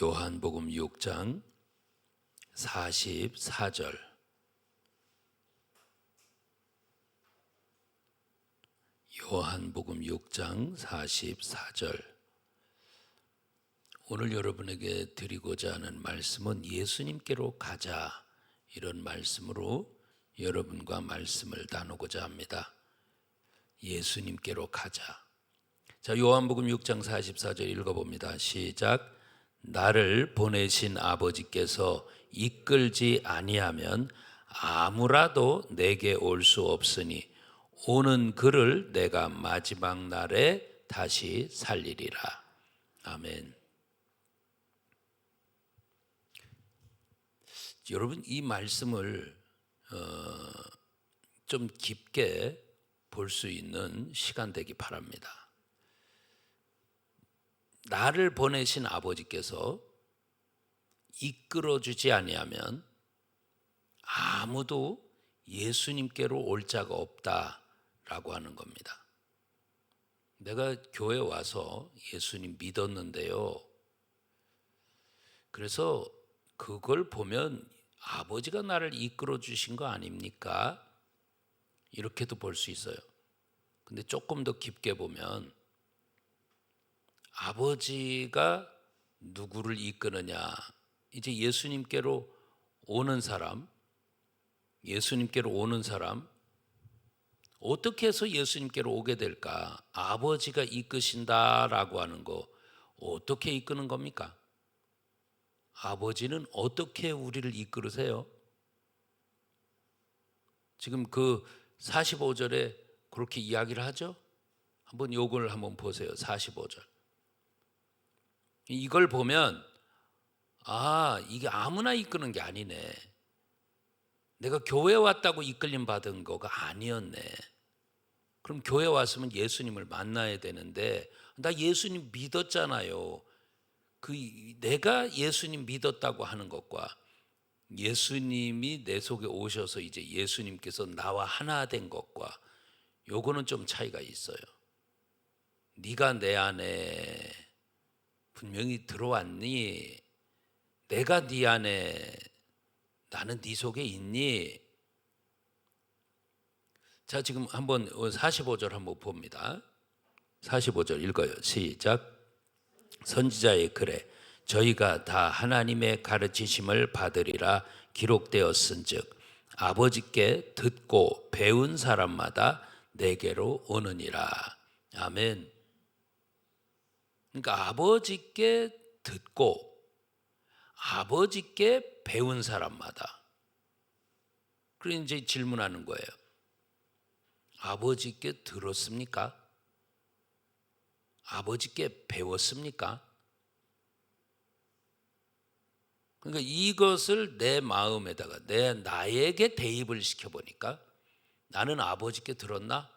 요한복음 6장 44절. 요한복음 6장 44절. 오늘 여러분에게 드리고자 하는 말씀은 예수님께로 가자, 이런 말씀으로 여러분과 말씀을 나누고자 합니다. 예수님께로 가자. 자, 요한복음 6장 44절 읽어봅니다. 시작. 나를 보내신 아버지께서 이끌지 아니하면 아무라도 내게 올 수 없으니 오는 그를 내가 마지막 날에 다시 살리리라. 아멘. 여러분, 이 말씀을 좀 깊게 볼 수 있는 시간 되기 바랍니다. 나를 보내신 아버지께서 이끌어주지 아니하면 아무도 예수님께로 올 자가 없다라고 하는 겁니다. 내가 교회 와서 예수님 믿었는데요, 그래서 그걸 보면 아버지가 나를 이끌어 주신 거 아닙니까? 이렇게도 볼 수 있어요. 근데 조금 더 깊게 보면 아버지가 누구를 이끄느냐, 이제 예수님께로 오는 사람, 어떻게 해서 예수님께로 오게 될까? 아버지가 이끄신다라고 하는 거 어떻게 이끄는 겁니까? 아버지는 어떻게 우리를 이끌으세요? 지금 그 45절에 그렇게 이야기를 하죠? 한번 요걸 한번 보세요. 45절. 이걸 보면 이게 아무나 이끄는 게 아니네. 내가 교회 왔다고 이끌림 받은 거가 아니었네. 그럼 교회 왔으면 예수님을 만나야 되는데 나 예수님 믿었잖아요. 내가 예수님 믿었다고 하는 것과 예수님이 내 속에 오셔서 이제 예수님께서 나와 하나 된 것과 요거는 좀 차이가 있어요. 네가 내 안에 분명히 들어왔니? 내가 네 안에, 나는 네 속에 있니? 자, 지금 한번 45절 한번 봅니다. 45절 읽어요. 시작. 선지자의 글에 저희가 다 하나님의 가르치심을 받으리라 기록되었은즉 아버지께 듣고 배운 사람마다 내게로 오느니라. 아멘. 그러니까 아버지께 듣고 아버지께 배운 사람마다. 그리고 이제 질문하는 거예요. 아버지께 들었습니까? 아버지께 배웠습니까? 그러니까 이것을 내 마음에다가 나에게 대입을 시켜보니까 나는 아버지께 들었나?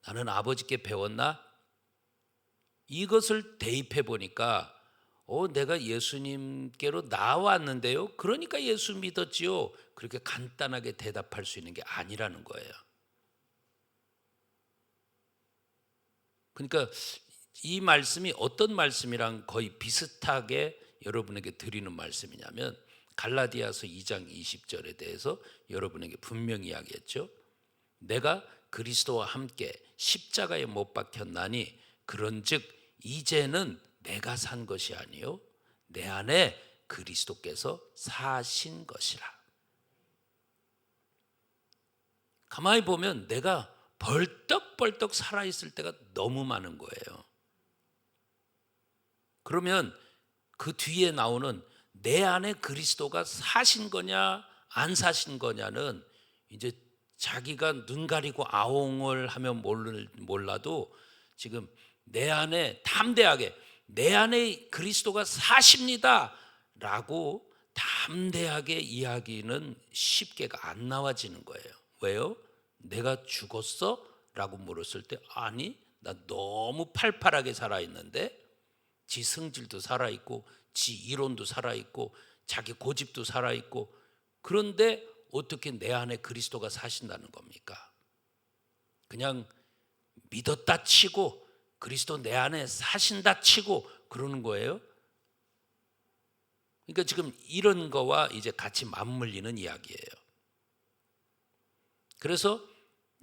나는 아버지께 배웠나? 이것을 대입해 보니까 내가 예수님께로 나왔는데요, 그러니까 예수 믿었지요, 그렇게 간단하게 대답할 수 있는 게 아니라는 거예요. 그러니까 이 말씀이 어떤 말씀이랑 거의 비슷하게 여러분에게 드리는 말씀이냐면 갈라디아서 2장 20절에 대해서 여러분에게 분명히 이야기했죠. 내가 그리스도와 함께 십자가에 못 박혔나니 그런즉 이제는 내가 산 것이 아니요 내 안에 그리스도께서 사신 것이라. 가만히 보면 내가 벌떡벌떡 살아있을 때가 너무 많은 거예요. 그러면 그 뒤에 나오는 내 안에 그리스도가 사신 거냐 안 사신 거냐는 이제 자기가 눈 가리고 아웅을 하면 몰라도 지금 내 안에 담대하게 내 안에 그리스도가 사십니다 라고 담대하게 이야기는 쉽게가 안 나와지는 거예요. 왜요? 내가 죽었어? 라고 물었을 때 아니, 나 너무 팔팔하게 살아있는데 지 성질도 살아있고 지 이론도 살아있고 자기 고집도 살아있고, 그런데 어떻게 내 안에 그리스도가 사신다는 겁니까? 그냥 믿었다 치고 그리스도 내 안에 사신다 치고 그러는 거예요? 그러니까 지금 이런 거와 이제 같이 맞물리는 이야기예요. 그래서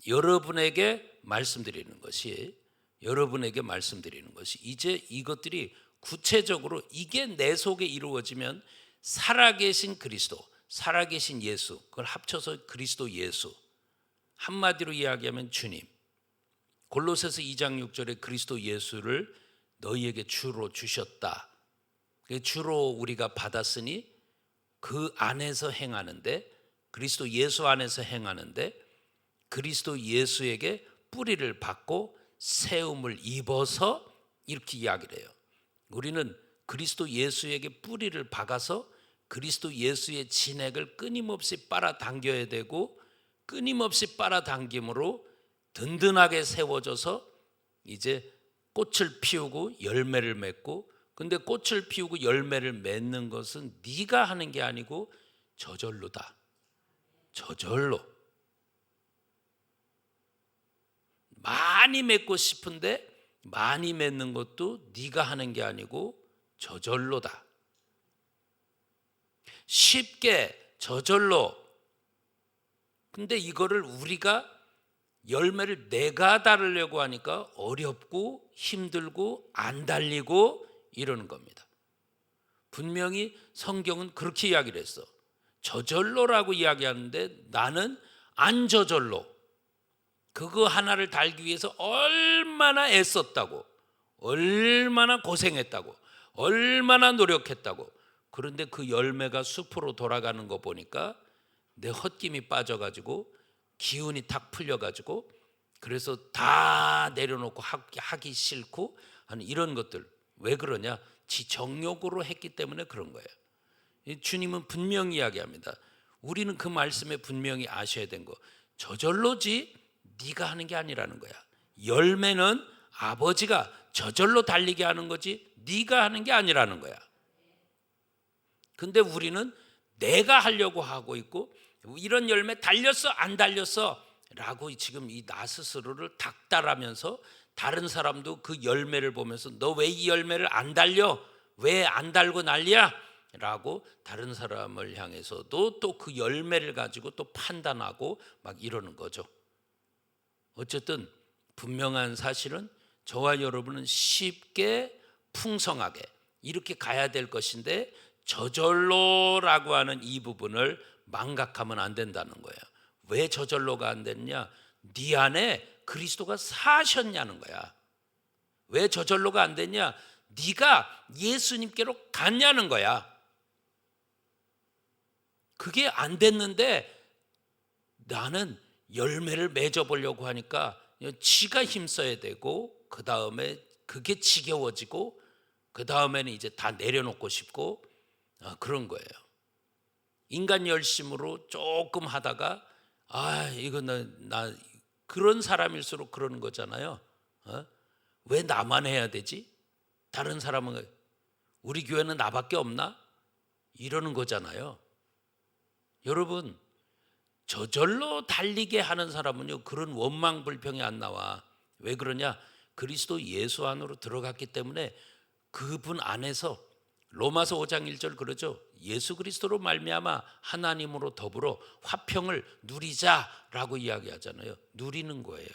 여러분에게 말씀드리는 것이 이제 이것들이 구체적으로 이게 내 속에 이루어지면 살아계신 그리스도, 살아계신 예수, 그걸 합쳐서 그리스도 예수, 한마디로 이야기하면 주님. 골로새서 2장 6절에 그리스도 예수를 너희에게 주로 주셨다. 주로 우리가 받았으니 그 안에서 행하는데, 그리스도 예수 안에서 행하는데 그리스도 예수에게 뿌리를 받고 세움을 입어서 이렇게 이야기를 해요. 우리는 그리스도 예수에게 뿌리를 박아서 그리스도 예수의 진액을 끊임없이 빨아당겨야 되고, 끊임없이 빨아당김으로 든든하게 세워져서 이제 꽃을 피우고 열매를 맺고, 근데 꽃을 피우고 열매를 맺는 것은 네가 하는 게 아니고 저절로다. 저절로. 많이 맺고 싶은데 많이 맺는 것도 네가 하는 게 아니고 저절로다. 쉽게 저절로. 근데 이거를 우리가 열매를 내가 달으려고 하니까 어렵고 힘들고 안 달리고 이러는 겁니다. 분명히 성경은 그렇게 이야기를 했어. 저절로라고 이야기하는데 나는 안 저절로. 그거 하나를 달기 위해서 얼마나 애썼다고, 얼마나 고생했다고, 얼마나 노력했다고. 그런데 그 열매가 숲으로 돌아가는 거 보니까 내 헛김이 빠져가지고 기운이 탁 풀려가지고, 그래서 다 내려놓고 하기 싫고 하는 이런 것들. 왜 그러냐? 지 정욕으로 했기 때문에 그런 거예요. 주님은 분명히 이야기합니다. 우리는 그 말씀에 분명히 아셔야 된 거, 저절로지 네가 하는 게 아니라는 거야. 열매는 아버지가 저절로 달리게 하는 거지 네가 하는 게 아니라는 거야. 근데 우리는 내가 하려고 하고 있고, 이런 열매 달렸어 안 달렸어 라고 지금 이 나 스스로를 닥달하면서 다른 사람도 그 열매를 보면서 너 왜 이 열매를 안 달려? 왜 안 달고 난리야? 라고 다른 사람을 향해서도 또 그 열매를 가지고 또 판단하고 막 이러는 거죠. 어쨌든 분명한 사실은 저와 여러분은 쉽게 풍성하게 이렇게 가야 될 것인데 저절로라고 하는 이 부분을 망각하면 안 된다는 거예요. 왜 저절로가 안 됐냐? 네 안에 그리스도가 사셨냐는 거야. 왜 저절로가 안 됐냐? 네가 예수님께로 갔냐는 거야. 그게 안 됐는데 나는 열매를 맺어보려고 하니까 지가 힘써야 되고, 그 다음에 그게 지겨워지고, 그 다음에는 이제 다 내려놓고 싶고 그런 거예요. 인간 열심으로 조금 하다가 이건 나 그런 사람일수록 그러는 거잖아요. 왜 나만 해야 되지? 다른 사람은, 우리 교회는 나밖에 없나? 이러는 거잖아요. 여러분, 저절로 달리게 하는 사람은요, 그런 원망 불평이 안 나와. 왜 그러냐? 그리스도 예수 안으로 들어갔기 때문에 그분 안에서, 로마서 5장 1절 그러죠. 예수 그리스도로 말미암아 하나님으로 더불어 화평을 누리자라고 이야기하잖아요. 누리는 거예요.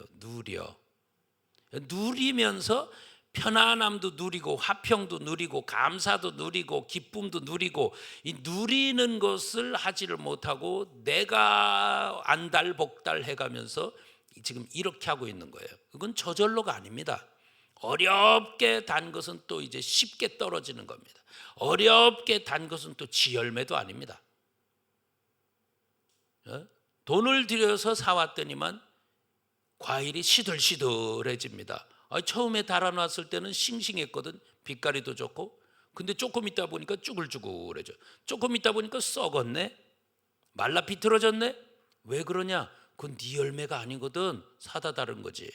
누리면서 편안함도 누리고 화평도 누리고 감사도 누리고 기쁨도 누리고, 이 누리는 것을 하지를 못하고 내가 안달복달 해가면서 지금 이렇게 하고 있는 거예요. 그건 저절로가 아닙니다. 어렵게 단 것은 또 이제 쉽게 떨어지는 겁니다. 어렵게 단 것은 또 지열매도 아닙니다. 돈을 들여서 사왔더니만 과일이 시들시들해집니다. 처음에 달아놨을 때는 싱싱했거든. 빛깔이도 좋고. 근데 조금 있다 보니까 쭈글쭈글해져. 조금 있다 보니까 썩었네. 말라 비틀어졌네. 왜 그러냐? 그건 네 열매가 아니거든. 사다 다른 거지.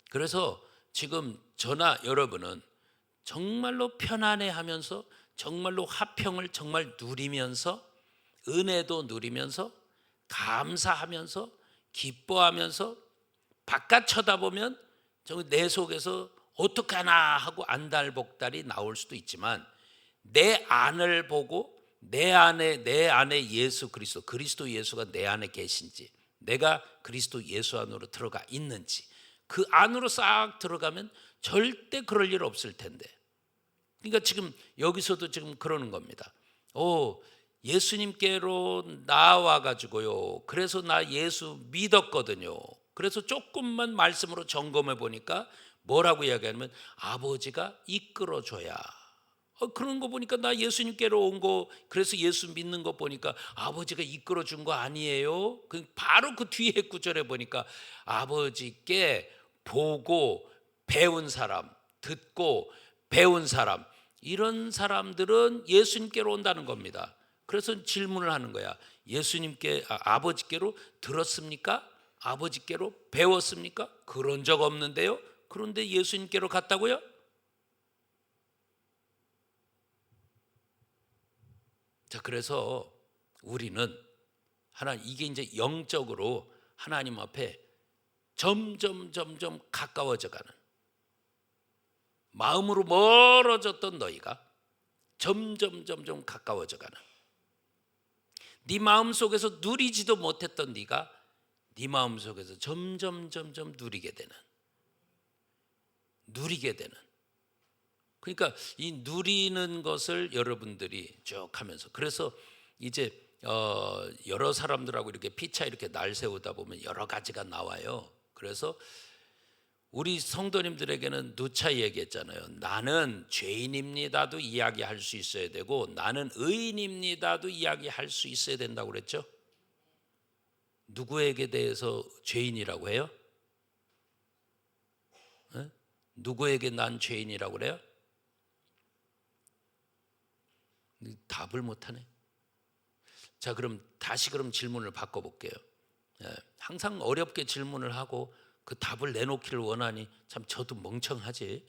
그래서 지금 저나 여러분은 정말로 편안해하면서, 정말로 화평을 정말 누리면서, 은혜도 누리면서, 감사하면서, 기뻐하면서, 바깥 쳐다보면 내 속에서 어떡하나 하고 안달복달이 나올 수도 있지만 내 안을 보고 내 안에 예수 그리스도 예수가 내 안에 계신지, 내가 그리스도 예수 안으로 들어가 있는지, 그 안으로 싹 들어가면 절대 그럴 일 없을 텐데. 그러니까 지금 여기서도 지금 그러는 겁니다. 예수님께로 나와 가지고요, 그래서 나 예수 믿었거든요. 그래서 조금만 말씀으로 점검해 보니까 뭐라고 이야기하냐면 아버지가 이끌어줘야. 그런 거 보니까 나 예수님께로 온 거, 그래서 예수 믿는 거 보니까 아버지가 이끌어 준 거 아니에요? 바로 그 뒤에 구절에 보니까 아버지께 보고 배운 사람, 듣고 배운 사람, 이런 사람들은 예수님께로 온다는 겁니다. 그래서 질문을 하는 거야. 아버지께로 들었습니까? 아버지께로 배웠습니까? 그런 적 없는데요. 그런데 예수님께로 갔다고요? 자, 그래서 우리는 이게 이제 영적으로 하나님 앞에 점점 가까워져 가는, 마음으로 멀어졌던 너희가 점점 가까워져 가는, 네 마음속에서 누리지도 못했던 네가 네 마음속에서 점점 누리게 되는. 그러니까 이 누리는 것을 여러분들이 쭉 하면서, 그래서 이제 여러 사람들하고 이렇게 피차 이렇게 날 세우다 보면 여러 가지가 나와요. 그래서 우리 성도님들에게는 누차 얘기했잖아요. 나는 죄인입니다도 이야기할 수 있어야 되고, 나는 의인입니다도 이야기할 수 있어야 된다고 그랬죠. 누구에게 대해서 죄인이라고 해요? 누구에게 난 죄인이라고 그래요? 답을 못하네. 자, 그럼 다시 질문을 바꿔볼게요. 항상 어렵게 질문을 하고 그 답을 내놓기를 원하니 참 저도 멍청하지.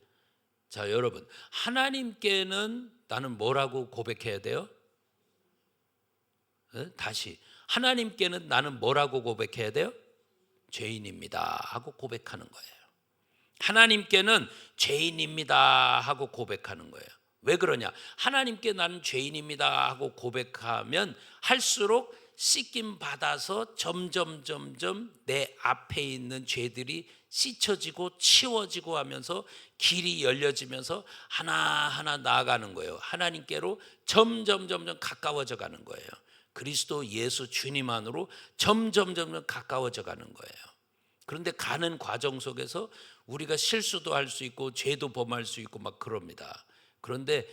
자, 여러분, 하나님께는 나는 뭐라고 고백해야 돼요? 다시, 하나님께는 나는 뭐라고 고백해야 돼요? 죄인입니다 하고 고백하는 거예요. 하나님께는 죄인입니다 하고 고백하는 거예요. 왜 그러냐? 하나님께 나는 죄인입니다 하고 고백하면 할수록 씻김 받아서 점점 내 앞에 있는 죄들이 씻혀지고 치워지고 하면서 길이 열려지면서 하나하나 나아가는 거예요. 하나님께로 점점 가까워져 가는 거예요. 그리스도 예수 주님 안으로 점점 가까워져 가는 거예요. 그런데 가는 과정 속에서 우리가 실수도 할 수 있고 죄도 범할 수 있고 막 그럽니다. 그런데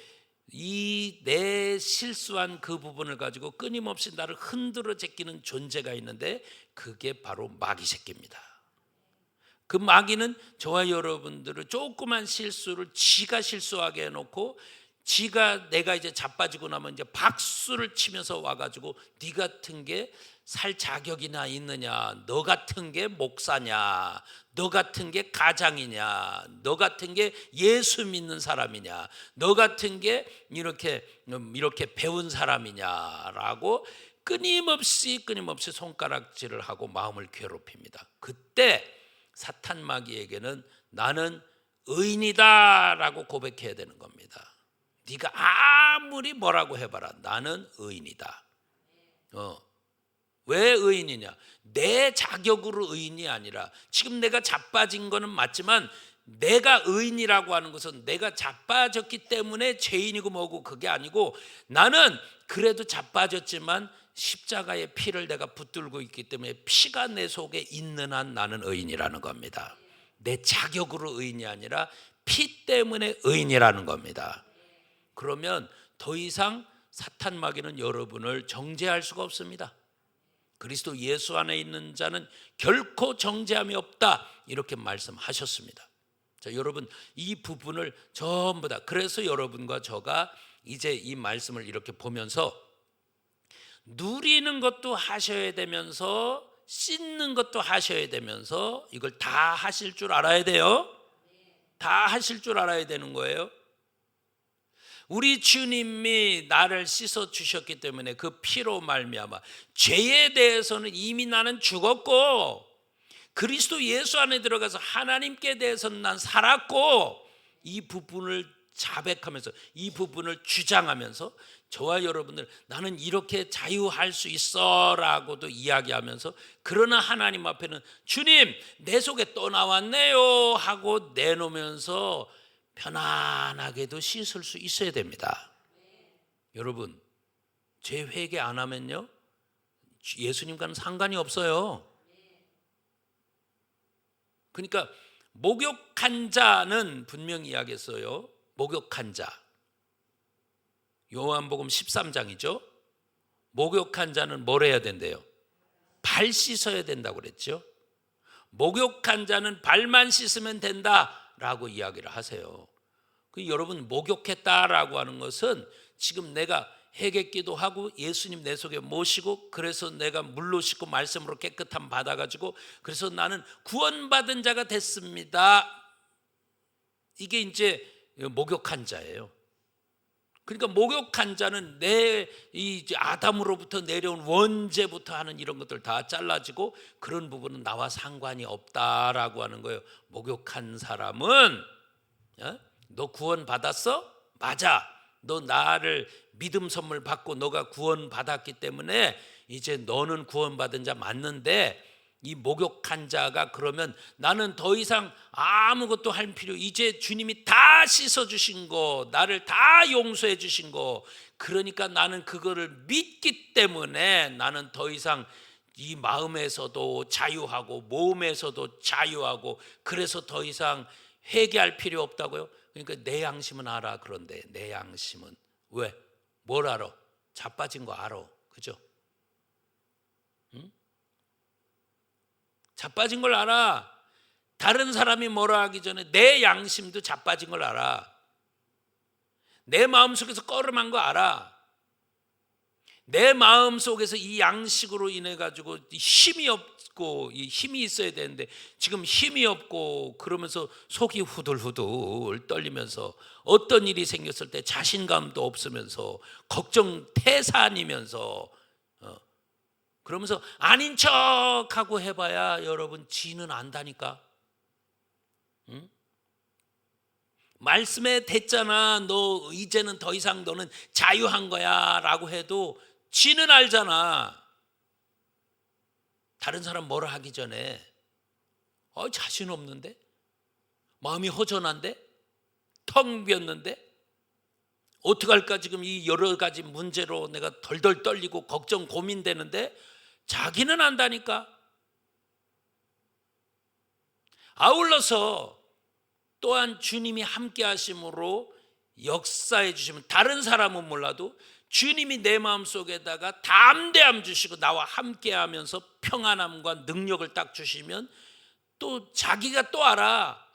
이 내 실수한 그 부분을 가지고 끊임없이 나를 흔들어 제끼는 존재가 있는데 그게 바로 마귀 새끼입니다. 그 마귀는 저와 여러분들을 조그만 실수를 지가 실수하게 해놓고, 내가 이제 자빠지고 나면 이제 박수를 치면서 와가지고 네 같은 게 살 자격이나 있느냐, 너 같은 게 목사냐, 너 같은 게 가장이냐, 너 같은 게 예수 믿는 사람이냐, 너 같은 게 이렇게 배운 사람이냐라고 끊임없이 손가락질을 하고 마음을 괴롭힙니다. 그때 사탄 마귀에게는 나는 의인이다라고 고백해야 되는 겁니다. 네가 아무리 뭐라고 해봐라, 나는 의인이다. 왜 의인이냐? 내 자격으로 의인이 아니라, 지금 내가 자빠진 거는 맞지만 내가 의인이라고 하는 것은 내가 자빠졌기 때문에 죄인이고 뭐고 그게 아니고, 나는 그래도 자빠졌지만 십자가의 피를 내가 붙들고 있기 때문에 피가 내 속에 있는 한 나는 의인이라는 겁니다. 내 자격으로 의인이 아니라 피 때문에 의인이라는 겁니다. 그러면 더 이상 사탄 마귀는 여러분을 정죄할 수가 없습니다. 그리스도 예수 안에 있는 자는 결코 정죄함이 없다, 이렇게 말씀하셨습니다. 자, 여러분, 이 부분을 전부 다, 그래서 여러분과 저가 이제 이 말씀을 이렇게 보면서 누리는 것도 하셔야 되면서 씻는 것도 하셔야 되면서 이걸 다 하실 줄 알아야 돼요. 다 하실 줄 알아야 되는 거예요. 우리 주님이 나를 씻어 주셨기 때문에 그 피로 말미암아 죄에 대해서는 이미 나는 죽었고, 그리스도 예수 안에 들어가서 하나님께 대해서는 난 살았고, 이 부분을 자백하면서 이 부분을 주장하면서 저와 여러분들 나는 이렇게 자유할 수 있어 라고도 이야기하면서 그러나 하나님 앞에는 주님 내 속에 또 나왔네요 하고 내놓으면서 편안하게도 씻을 수 있어야 됩니다. 여러분 죄 회개 안 하면요 예수님과는 상관이 없어요. 그러니까 목욕한 자는 분명히 이야기했어요. 목욕한 자 요한복음 13장이죠. 목욕한 자는 뭘 해야 된대요? 발 씻어야 된다고 그랬죠. 목욕한 자는 발만 씻으면 된다라고 이야기를 하세요. 여러분 목욕했다라고 하는 것은 지금 내가 회개기도 하고 예수님 내 속에 모시고 그래서 내가 물로 씻고 말씀으로 깨끗함 받아가지고 그래서 나는 구원받은 자가 됐습니다. 이게 이제 목욕한 자예요. 그러니까 목욕한 자는 내 이 아담으로부터 내려온 원죄부터 하는 이런 것들 다 잘라지고 그런 부분은 나와 상관이 없다라고 하는 거예요. 목욕한 사람은 너 구원 받았어? 맞아. 너 나를 믿음 선물 받고 너가 구원 받았기 때문에 이제 너는 구원받은 자 맞는데 이 목욕한 자가 그러면 나는 더 이상 아무것도 할 필요 이제 주님이 다 씻어주신 거 나를 다 용서해 주신 거 그러니까 나는 그거를 믿기 때문에 나는 더 이상 이 마음에서도 자유하고 몸에서도 자유하고 그래서 더 이상 회개할 필요 없다고요. 그러니까 내 양심은 알아. 그런데 내 양심은 왜? 뭘 알아? 자빠진 거 알아. 그죠? 자빠진 걸 알아. 다른 사람이 뭐라 하기 전에 내 양심도 자빠진 걸 알아. 내 마음속에서 꺼름한 거 알아. 내 마음속에서 이 양식으로 인해 가지고 힘이 없고 이 힘이 있어야 되는데 지금 힘이 없고 그러면서 속이 후들후들 떨리면서 어떤 일이 생겼을 때 자신감도 없으면서 걱정 태산이면서 그러면서 아닌 척하고 해봐야 여러분 지는 안다니까. 응? 말씀에 됐잖아. 너 이제는 더 이상 너는 자유한 거야 라고 해도 지는 알잖아. 다른 사람 뭐라 하기 전에 자신 없는데? 마음이 허전한데? 텅 비었는데? 어떡할까 지금 이 여러 가지 문제로 내가 덜덜 떨리고 걱정 고민되는데 자기는 안다니까. 아울러서 또한 주님이 함께 하심으로 역사해 주시면 다른 사람은 몰라도 주님이 내 마음속에다가 담대함 주시고 나와 함께 하면서 평안함과 능력을 딱 주시면 또 자기가 또 알아.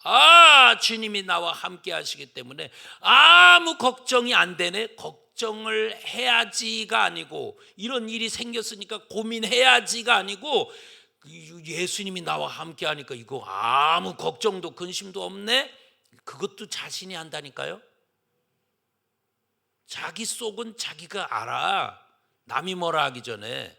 주님이 나와 함께 하시기 때문에 아무 걱정이 안 되네. 걱정을 해야지가 아니고 이런 일이 생겼으니까 고민해야지가 아니고 예수님이 나와 함께 하니까 이거 아무 걱정도 근심도 없네. 그것도 자신이 한다니까요. 자기 속은 자기가 알아. 남이 뭐라 하기 전에.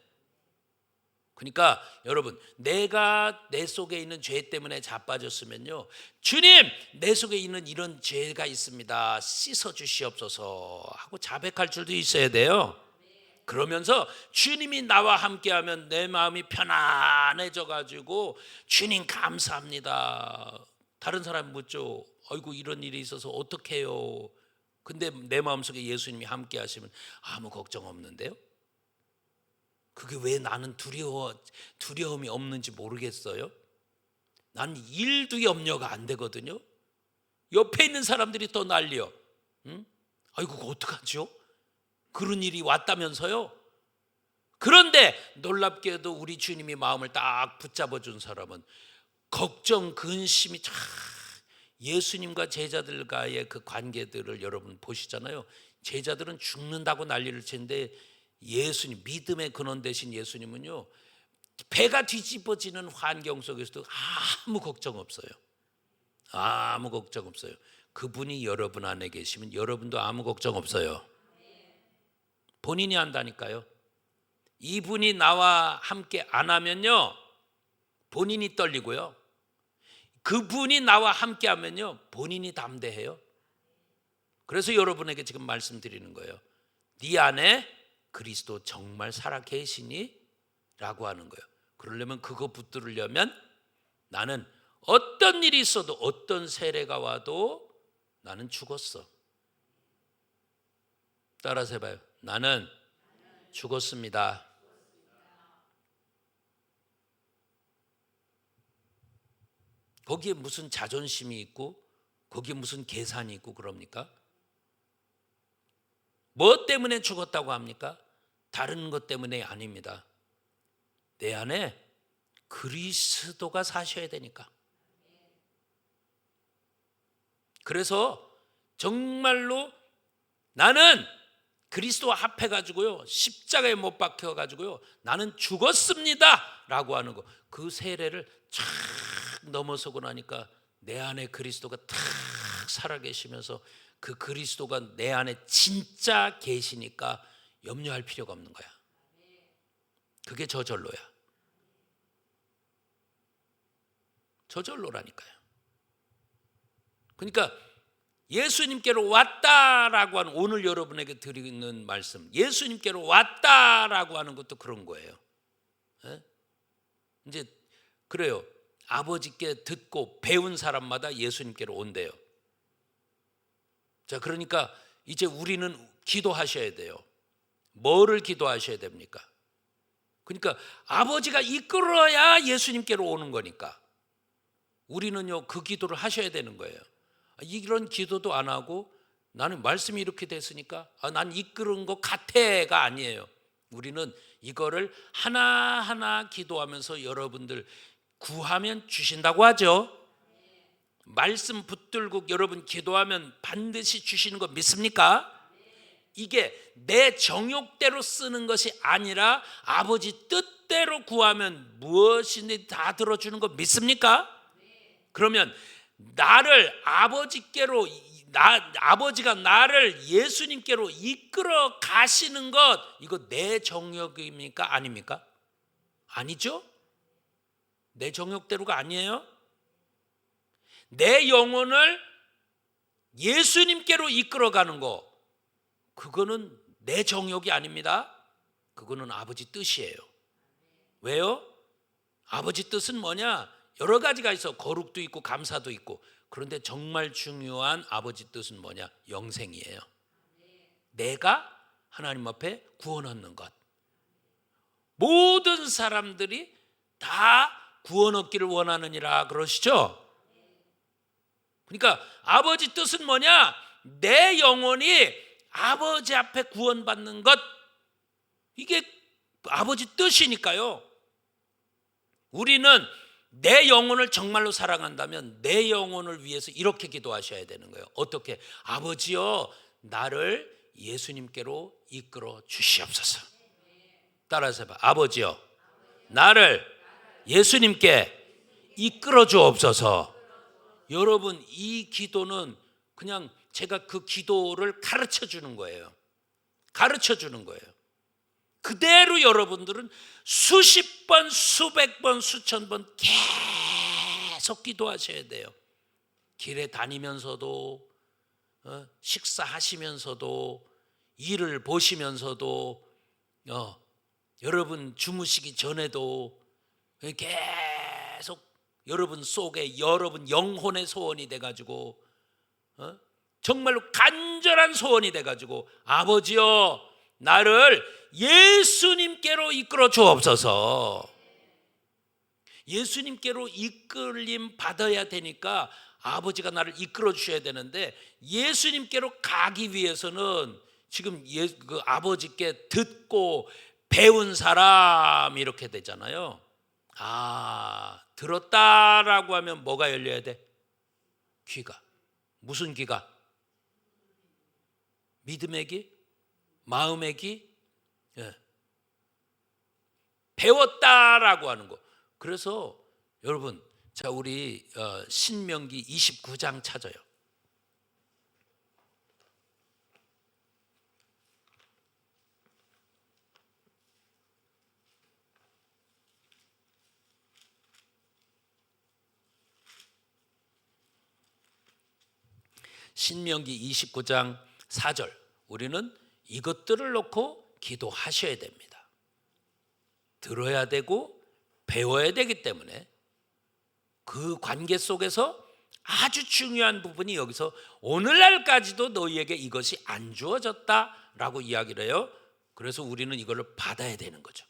그러니까 여러분 내가 내 속에 있는 죄 때문에 자빠졌으면요 주님 내 속에 있는 이런 죄가 있습니다 씻어 주시옵소서 하고 자백할 줄도 있어야 돼요. 그러면서 주님이 나와 함께하면 내 마음이 편안해져 가지고 주님 감사합니다. 다른 사람 묻죠. 아이고 이런 일이 있어서 어떡해요. 근데 내 마음속에 예수님이 함께 하시면 아무 걱정 없는데요. 그게 왜 나는 두려움이 없는지 모르겠어요. 나는 일도 염려가 안 되거든요. 옆에 있는 사람들이 더 난리요. 응? 아이고 그거 어떡하죠? 그런 일이 왔다면서요. 그런데 놀랍게도 우리 주님이 마음을 딱 붙잡아 준 사람은 걱정 근심이 참 예수님과 제자들과의 그 관계들을 여러분 보시잖아요. 제자들은 죽는다고 난리를 치는데 예수님 믿음의 근원 되신 예수님은요 배가 뒤집어지는 환경 속에서도 아무 걱정 없어요. 아무 걱정 없어요. 그분이 여러분 안에 계시면 여러분도 아무 걱정 없어요. 본인이 한다니까요. 이분이 나와 함께 안 하면요 본인이 떨리고요 그분이 나와 함께하면요 본인이 담대해요. 그래서 여러분에게 지금 말씀드리는 거예요. 네 안에 그리스도 정말 살아 계시니? 라고 하는 거예요. 그러려면 그거 붙들으려면 나는 어떤 일이 있어도 어떤 세례가 와도 나는 죽었어. 따라서 해봐요. 나는 죽었습니다. 거기에 무슨 자존심이 있고 거기에 무슨 계산이 있고 그럽니까? 뭐 때문에 죽었다고 합니까? 다른 것 때문에 아닙니다. 내 안에 그리스도가 사셔야 되니까. 그래서 정말로 나는 그리스도와 합해가지고요 십자가에 못 박혀가지고요 나는 죽었습니다 라고 하는 거, 그 세례를 쫙 넘어서고 나니까 내 안에 그리스도가 탁 살아계시면서 그 그리스도가 내 안에 진짜 계시니까 염려할 필요가 없는 거야. 그게 저절로야. 저절로라니까요. 그러니까 예수님께로 왔다라고 하는, 오늘 여러분에게 드리는 말씀, 예수님께로 왔다라고 하는 것도 그런 거예요. 예? 이제 그래요. 아버지께 듣고 배운 사람마다 예수님께로 온대요. 자, 그러니까 이제 우리는 기도하셔야 돼요. 뭐를 기도하셔야 됩니까? 그러니까 아버지가 이끌어야 예수님께로 오는 거니까 우리는요 그 기도를 하셔야 되는 거예요. 이런 기도도 안 하고 나는 말씀이 이렇게 됐으니까 난 이끌은 것 같아가 아니에요. 우리는 이거를 하나하나 기도하면서 여러분들 구하면 주신다고 하죠. 말씀 붙들고 여러분 기도하면 반드시 주시는 거 믿습니까? 이게 내 정욕대로 쓰는 것이 아니라 아버지 뜻대로 구하면 무엇이든지 다 들어주는 거 믿습니까? 그러면 나를 아버지께로, 아버지가 나를 예수님께로 이끌어 가시는 것, 이거 내 정욕입니까? 아닙니까? 아니죠? 내 정욕대로가 아니에요. 내 영혼을 예수님께로 이끌어 가는 거, 그거는 내 정욕이 아닙니다. 그거는 아버지 뜻이에요. 왜요? 아버지 뜻은 뭐냐? 여러 가지가 있어. 거룩도 있고 감사도 있고. 그런데 정말 중요한 아버지 뜻은 뭐냐? 영생이에요. 내가 하나님 앞에 구원 얻는 것. 모든 사람들이 다 구원 얻기를 원하느니라 그러시죠? 그러니까 아버지 뜻은 뭐냐? 내 영혼이 아버지 앞에 구원받는 것. 이게 아버지 뜻이니까요. 우리는 내 영혼을 정말로 사랑한다면 내 영혼을 위해서 이렇게 기도하셔야 되는 거예요. 어떻게? 아버지여, 나를 예수님께로 이끌어 주시옵소서. 따라서 해봐. 아버지여, 나를 예수님께 이끌어 주옵소서. 여러분, 이 기도는 그냥 제가 그 기도를 가르쳐 주는 거예요. 가르쳐 주는 거예요. 그대로 여러분들은 수십 번, 수백 번, 수천 번 계속 기도하셔야 돼요. 길에 다니면서도, 식사하시면서도, 일을 보시면서도, 여러분 주무시기 전에도 계속 여러분 속에 여러분 영혼의 소원이 돼가지고, 정말로 간절한 소원이 돼가지고, 아버지여, 나를 예수님께로 이끌어 주옵소서. 예수님께로 이끌림 받아야 되니까 아버지가 나를 이끌어 주셔야 되는데, 예수님께로 가기 위해서는 지금 그 아버지께 듣고 배운 사람 이렇게 되잖아요. 들었다라고 하면 뭐가 열려야 돼? 귀가. 무슨 귀가? 믿음의 귀? 마음의 귀? 예. 배웠다라고 하는 거. 그래서 여러분, 자, 우리 신명기 29장 찾아요. 신명기 29장 4절, 우리는 이것들을 놓고 기도하셔야 됩니다. 들어야 되고 배워야 되기 때문에 그 관계 속에서 아주 중요한 부분이 여기서 오늘날까지도 너희에게 이것이 안 주어졌다라고 이야기를 해요. 그래서 우리는 이걸 받아야 되는 거죠.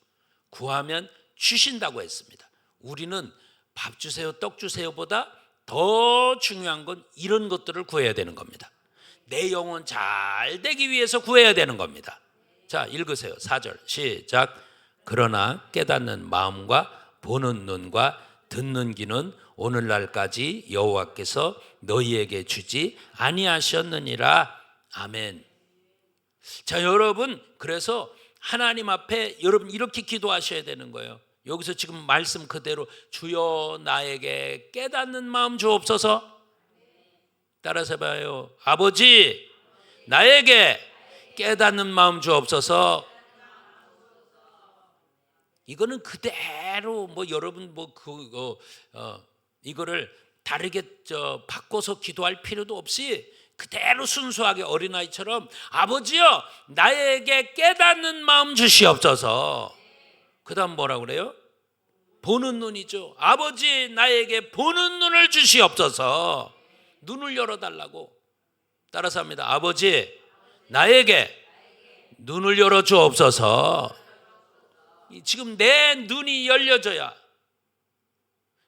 구하면 주신다고 했습니다. 우리는 밥 주세요, 떡 주세요보다 더 중요한 건 이런 것들을 구해야 되는 겁니다. 내 영혼 잘 되기 위해서 구해야 되는 겁니다. 자, 읽으세요. 4절 시작. 그러나 깨닫는 마음과 보는 눈과 듣는 귀는 오늘날까지 여호와께서 너희에게 주지 아니하셨느니라. 아멘. 자, 여러분, 그래서 하나님 앞에 여러분 이렇게 기도하셔야 되는 거예요. 여기서 지금 말씀 그대로 주여 나에게 깨닫는 마음 주옵소서. 따라서 봐요. 아버지 나에게 깨닫는 마음 주옵소서. 이거는 그대로 여러분 이거를 다르게 바꿔서 기도할 필요도 없이 그대로 순수하게 어린아이처럼 아버지여 나에게 깨닫는 마음 주시옵소서. 그 다음 뭐라고 그래요? 보는 눈이죠. 아버지 나에게 보는 눈을 주시옵소서. 눈을 열어달라고. 따라서 합니다. 아버지 나에게 눈을 열어주옵소서. 지금 내 눈이 열려져야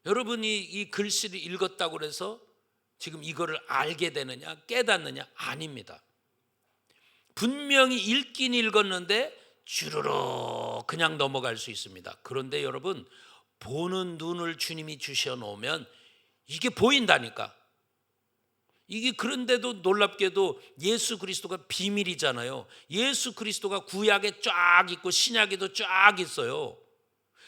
여러분이 이 글씨를 읽었다고 해서 지금 이거를 알게 되느냐 깨닫느냐 아닙니다. 분명히 읽긴 읽었는데 주르르 그냥 넘어갈 수 있습니다. 그런데 여러분 보는 눈을 주님이 주셔놓으면 이게 보인다니까. 이게 그런데도 놀랍게도 예수 그리스도가 비밀이잖아요. 예수 그리스도가 구약에 쫙 있고 신약에도 쫙 있어요.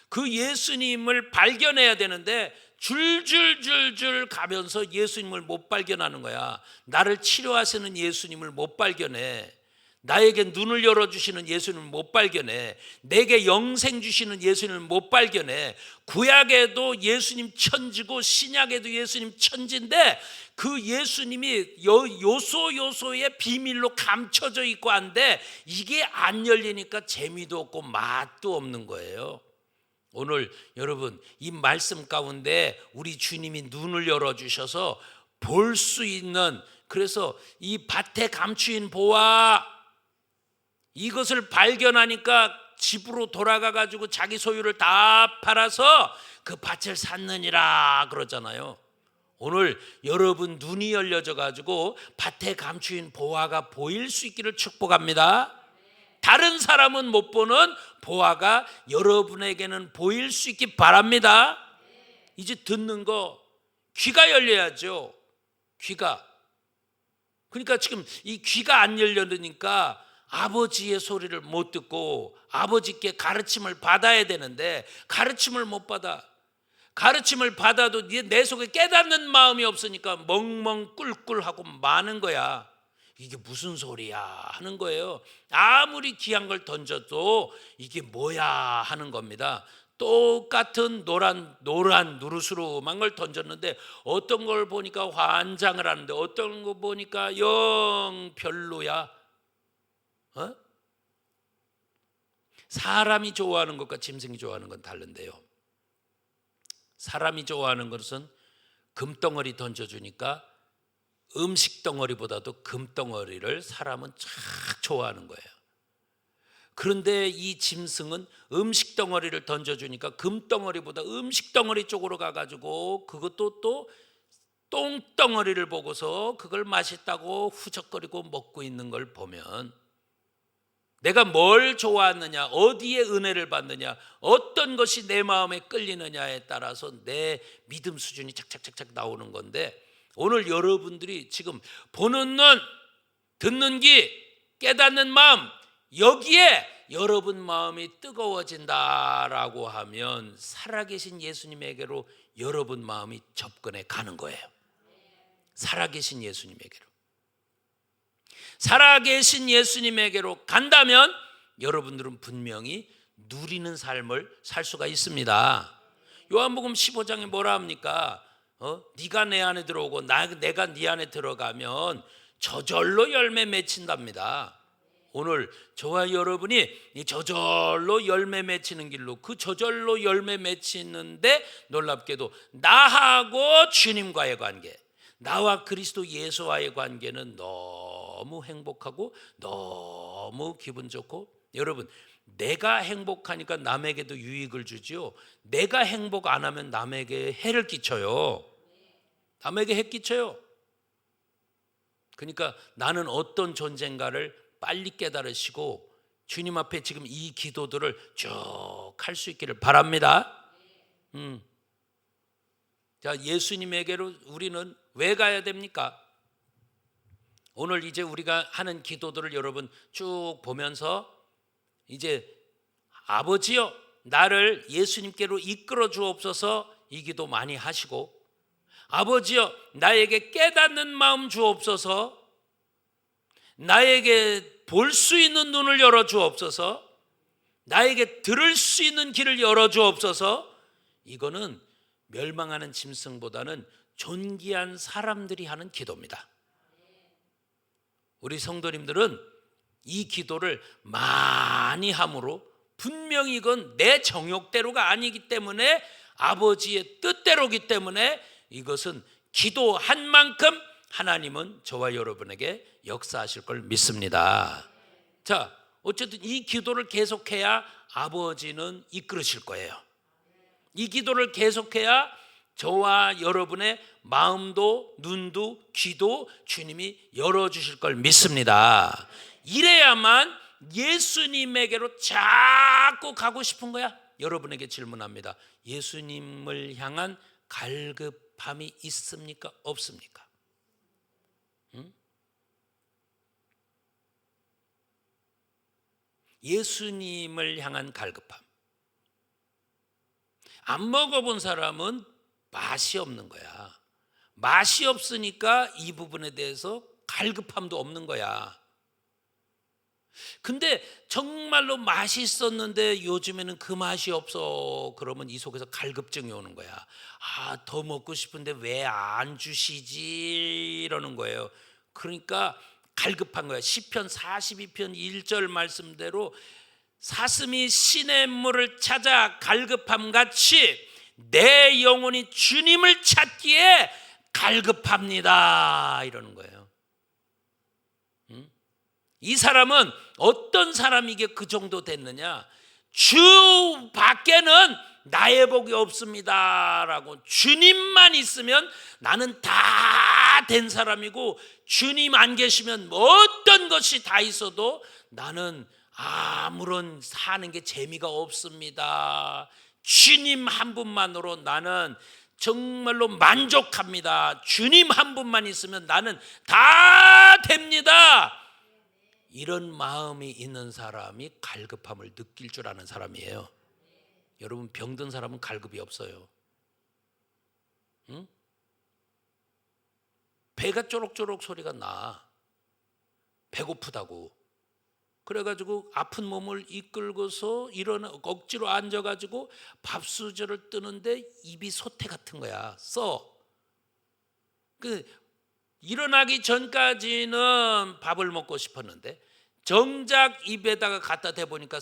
그 예수님을 발견해야 되는데 줄줄줄줄 가면서 예수님을 못 발견하는 거야. 나를 치료하시는 예수님을 못 발견해. 나에게 눈을 열어주시는 예수님을 못 발견해. 내게 영생 주시는 예수님을 못 발견해. 구약에도 예수님 천지고 신약에도 예수님 천지인데 그 예수님이 요소요소의 비밀로 감춰져 있고 한데 이게 안 열리니까 재미도 없고 맛도 없는 거예요. 오늘 여러분 이 말씀 가운데 우리 주님이 눈을 열어주셔서 볼 수 있는, 그래서 이 밭에 감추인 보화 이것을 발견하니까 집으로 돌아가 가지고 자기 소유를 다 팔아서 그 밭을 샀느니라 그러잖아요. 오늘 여러분 눈이 열려져 가지고 밭에 감추인 보화가 보일 수 있기를 축복합니다. 다른 사람은 못 보는 보화가 여러분에게는 보일 수 있기 바랍니다. 이제 듣는 거 귀가 열려야죠. 귀가. 그러니까 지금 이 귀가 안 열려니까 아버지의 소리를 못 듣고 아버지께 가르침을 받아야 되는데 가르침을 못 받아. 가르침을 받아도 내 속에 깨닫는 마음이 없으니까 멍멍 꿀꿀하고 마는 거야. 이게 무슨 소리야 하는 거예요. 아무리 귀한 걸 던져도 이게 뭐야 하는 겁니다. 똑같은 노란 누르스름한 걸 던졌는데 어떤 걸 보니까 환장을 하는데 어떤 거 보니까 영 별로야. 사람이 좋아하는 것과 짐승이 좋아하는 건 다른데요. 사람이 좋아하는 것은 금덩어리 던져주니까 음식 덩어리보다도 금덩어리를 사람은 쫙 좋아하는 거예요. 그런데 이 짐승은 음식 덩어리를 던져주니까 금덩어리보다 음식 덩어리 쪽으로 가가지고 그것도 또 똥덩어리를 보고서 그걸 맛있다고 후적거리고 먹고 있는 걸 보면 내가 뭘 좋아하느냐, 어디에 은혜를 받느냐, 어떤 것이 내 마음에 끌리느냐에 따라서 내 믿음 수준이 착착착착 나오는 건데 오늘 여러분들이 지금 보는 눈, 듣는 귀, 깨닫는 마음 여기에 여러분 마음이 뜨거워진다라고 하면 살아계신 예수님에게로 여러분 마음이 접근해 가는 거예요. 살아계신 예수님에게로. 살아계신 예수님에게로 간다면 여러분들은 분명히 누리는 삶을 살 수가 있습니다. 요한복음 15장에 뭐라 합니까? 네가 내 안에 들어오고 내가 네 안에 들어가면 저절로 열매 맺힌답니다. 오늘 저와 여러분이 이 저절로 열매 맺히는 길로, 그 저절로 열매 맺히는데 놀랍게도 나하고 주님과의 관계, 나와 그리스도 예수와의 관계는 너무 행복하고 너무 기분 좋고, 여러분 내가 행복하니까 남에게도 유익을 주지요. 내가 행복 안 하면 남에게 해를 끼쳐요. 남에게 해 끼쳐요. 그러니까 나는 어떤 존재인가를 빨리 깨달으시고 주님 앞에 지금 이 기도들을 쭉 할 수 있기를 바랍니다. 자, 예수님에게로 우리는 왜 가야 됩니까? 오늘 이제 우리가 하는 기도들을 여러분 쭉 보면서 이제 아버지여 나를 예수님께로 이끌어 주옵소서, 이 기도 많이 하시고, 아버지여 나에게 깨닫는 마음 주옵소서, 나에게 볼 수 있는 눈을 열어 주옵소서, 나에게 들을 수 있는 귀를 열어 주옵소서. 이거는 멸망하는 짐승보다는 존귀한 사람들이 하는 기도입니다. 우리 성도님들은 이 기도를 많이 함으로 분명히 이건 내 정욕대로가 아니기 때문에, 아버지의 뜻대로기 때문에 이것은 기도한 만큼 하나님은 저와 여러분에게 역사하실 걸 믿습니다. 자, 어쨌든 이 기도를 계속해야 아버지는 이끌으실 거예요. 이 기도를 계속해야 저와 여러분의 마음도 눈도 귀도 주님이 열어주실 걸 믿습니다. 이래야만 예수님에게로 자꾸 가고 싶은 거야. 여러분에게 질문합니다. 예수님을 향한 갈급함이 있습니까? 없습니까? 예수님을 향한 갈급함. 안 먹어본 사람은 맛이 없는 거야. 맛이 없으니까 이 부분에 대해서 갈급함도 없는 거야. 근데 정말로 맛이 있었는데 요즘에는 그 맛이 없어. 그러면 이 속에서 갈급증이 오는 거야. 아, 더 먹고 싶은데 왜 안 주시지? 이러는 거예요. 그러니까 갈급한 거야. 시편 42편 1절 말씀대로 사슴이 시냇물을 찾아 갈급함 같이 내 영혼이 주님을 찾기에 갈급합니다. 이러는 거예요. 이 사람은 어떤 사람이기에 그 정도 됐느냐? 주 밖에는 나의 복이 없습니다 라고, 주님만 있으면 나는 다 된 사람이고, 주님 안 계시면 어떤 것이 다 있어도 나는 아무런 사는 게 재미가 없습니다. 주님 한 분만으로 나는 정말로 만족합니다. 주님 한 분만 있으면 나는 다 됩니다. 이런 마음이 있는 사람이 갈급함을 느낄 줄 아는 사람이에요. 여러분, 병든 사람은 갈급이 없어요. 응? 배가 쪼록쪼록 소리가 나. 배고프다고. 그래가지고 아픈 몸을 이끌고서 억지로 앉아가지고 밥수저를 뜨는데 입이 소태 같은 거야. 일어나기 전까지는 밥을 먹고 싶었는데 정작 입에다가 갖다 대보니까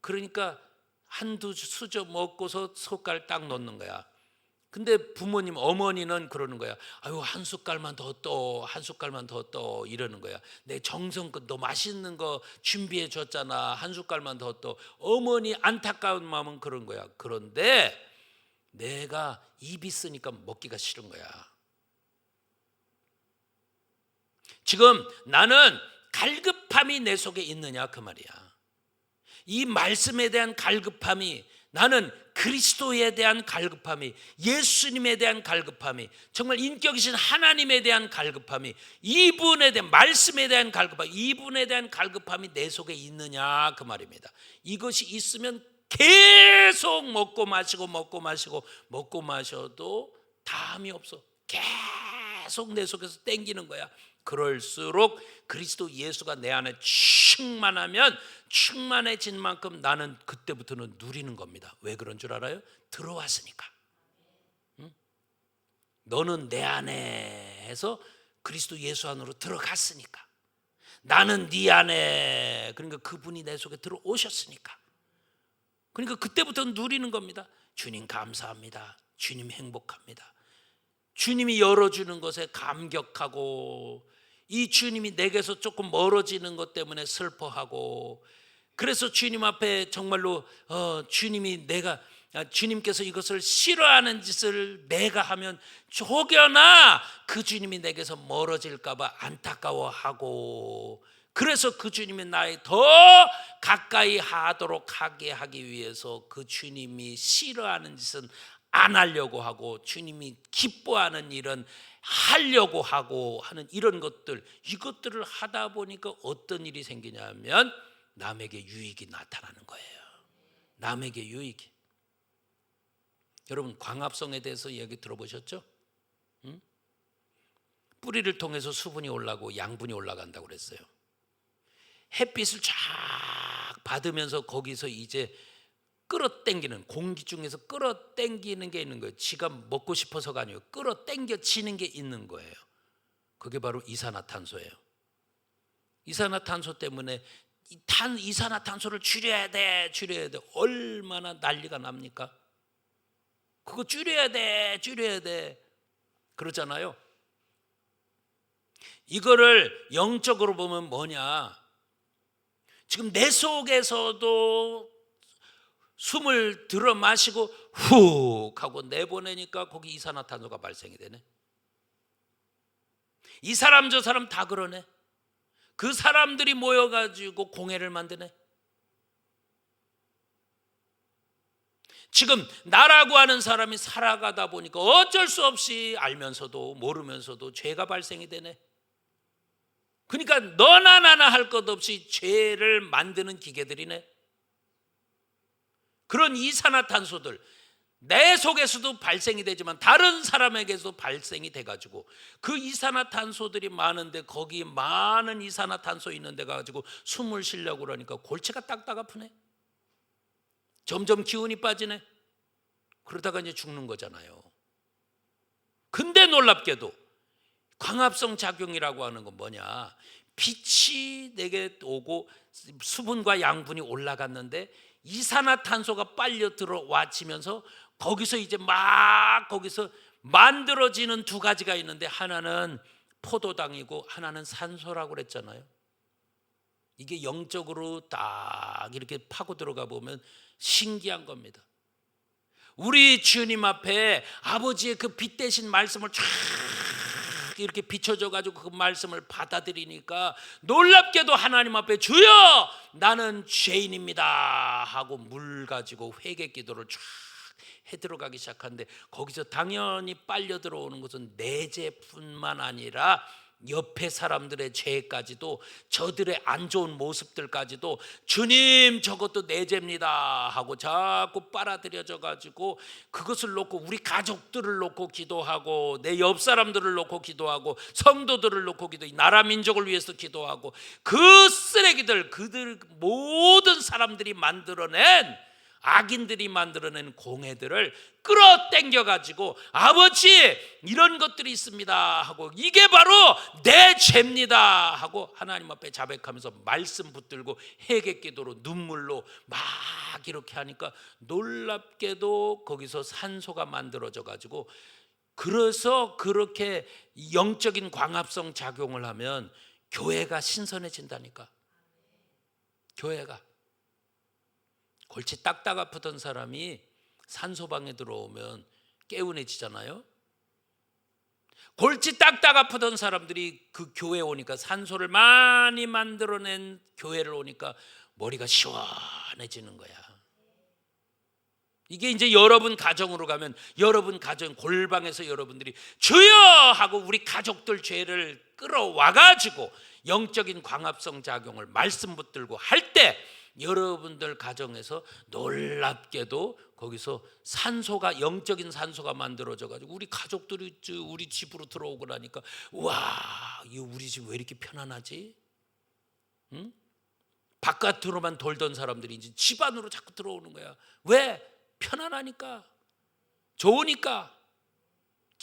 그러니까 한두 수저 먹고서 숟갈 딱 넣는 거야. 근데 부모님, 어머니는 그러는 거야. 아유, 한 숟갈만 더 떠, 한 숟갈만 더 떠, 이러는 거야. 내 정성껏 너 맛있는 거 준비해 줬잖아, 한 숟갈만 더 떠. 어머니 안타까운 마음은 그런 거야. 그런데 내가 입이 쓰니까 먹기가 싫은 거야. 지금 나는 갈급함이 내 속에 있느냐 그 말이야. 이 말씀에 대한 갈급함이, 나는 그리스도에 대한 갈급함이, 예수님에 대한 갈급함이, 정말 인격이신 하나님에 대한 갈급함이, 이분에 대한 말씀에 대한 갈급함, 이분에 대한 갈급함이 내 속에 있느냐 그 말입니다. 이것이 있으면 계속 먹고 마셔도 다함이 없어. 계속 내 속에서 땡기는 거야. 그럴수록 그리스도 예수가 내 안에 충만하면 충만해진 만큼 나는 그때부터는 누리는 겁니다. 왜 그런 줄 알아요? 들어왔으니까. 너는 내 안에 해서 그리스도 예수 안으로 들어갔으니까, 나는 네 안에, 그러니까 그분이 내 속에 들어오셨으니까, 그러니까 그때부터 누리는 겁니다. 주님 감사합니다. 주님 행복합니다. 주님이 열어주는 것에 감격하고, 이 주님이 내게서 조금 멀어지는 것 때문에 슬퍼하고, 그래서 주님 앞에 정말로 주님께서 이것을 싫어하는 짓을 내가 하면 혹여나 그 주님이 내게서 멀어질까 봐 안타까워하고, 그래서 그 주님이 나에 더 가까이 하도록 하게 하기 위해서 그 주님이 싫어하는 짓은 안 하려고 하고, 주님이 기뻐하는 일은 하려고 하고 하는 이런 것들, 이것들을 하다 보니까 어떤 일이 생기냐면 남에게 유익이 나타나는 거예요. 남에게 유익이. 여러분, 광합성에 대해서 이야기 들어보셨죠? 뿌리를 통해서 수분이 올라가고 양분이 올라간다고 그랬어요. 햇빛을 쫙 받으면서 거기서 이제 끌어당기는, 공기 중에서 끌어당기는 게 있는 거예요. 지가 먹고 싶어서가 아니고 끌어당겨지는 게 있는 거예요. 그게 바로 이산화탄소예요. 이산화탄소 때문에 이산화탄소를 줄여야 돼. 얼마나 난리가 납니까? 그거 줄여야 돼 그러잖아요. 이거를 영적으로 보면 뭐냐, 지금 내 속에서도 숨을 들어 마시고 훅 하고 내보내니까 거기 이산화탄소가 발생이 되네. 이 사람 저 사람 다 그러네. 그 사람들이 모여가지고 공해를 만드네. 지금 나라고 하는 사람이 살아가다 보니까 어쩔 수 없이 알면서도 모르면서도 죄가 발생이 되네. 그러니까 너나 나나 할 것 없이 죄를 만드는 기계들이네. 그런 이산화탄소들 내 속에서도 발생이 되지만 다른 사람에게도 발생이 돼가지고, 그 이산화탄소들이 많은데 거기 많은 이산화탄소 있는 데 가지고 숨을 쉬려고 그러니까 골치가 딱딱 아프네. 점점 기운이 빠지네. 그러다가 이제 죽는 거잖아요. 근데 놀랍게도 광합성 작용이라고 하는 건 뭐냐, 빛이 내게 오고 수분과 양분이 올라갔는데 이산화탄소가 빨려 들어와치면서 거기서 이제 막 거기서 만들어지는 두 가지가 있는데, 하나는 포도당이고 하나는 산소라고 그랬잖아요. 이게 영적으로 딱 이렇게 파고 들어가 보면 신기한 겁니다. 우리 주님 앞에 아버지의 그 빛 대신 말씀을 쫙 이렇게 비춰줘 가지고 그 말씀을 받아들이니까 놀랍게도 하나님 앞에 주여 나는 죄인입니다 하고 물 가지고 회개 기도를 쫙 해 들어가기 시작하는데, 거기서 당연히 빨려 들어오는 것은 내 죄뿐만 아니라 옆에 사람들의 죄까지도, 저들의 안 좋은 모습들까지도 주님 저것도 내 죄입니다 하고 자꾸 빨아들여져 가지고 그것을 놓고 우리 가족들을 놓고 기도하고, 내 옆 사람들을 놓고 기도하고, 성도들을 놓고 기도하고, 나라 민족을 위해서 기도하고, 그 쓰레기들, 그들 모든 사람들이 만들어낸, 악인들이 만들어낸 공해들을 끌어당겨 가지고 아버지 이런 것들이 있습니다 하고, 이게 바로 내 죄입니다 하고 하나님 앞에 자백하면서 말씀 붙들고 회개 기도로 눈물로 막 이렇게 하니까 놀랍게도 거기서 산소가 만들어져 가지고, 그래서 그렇게 영적인 광합성 작용을 하면 교회가 신선해진다니까. 교회가 골치 딱딱 아프던 사람이 산소방에 들어오면 개운해지잖아요. 골치 딱딱 아프던 사람들이 그 교회에 오니까, 산소를 많이 만들어낸 교회를 오니까 머리가 시원해지는 거야. 이게 이제 여러분 가정으로 가면, 여러분 가정 골방에서 여러분들이 주여 하고 우리 가족들 죄를 끌어와 가지고 영적인 광합성 작용을 말씀 붙들고 할 때, 여러분들 가정에서 놀랍게도 거기서 산소가, 영적인 산소가 만들어져 가지고 우리 가족들이 우리 집으로 들어오고 나니까, 와, 이 우리 집 왜 이렇게 편안하지? 응? 바깥으로만 돌던 사람들이 이제 집 안으로 자꾸 들어오는 거야. 왜? 편안하니까, 좋으니까,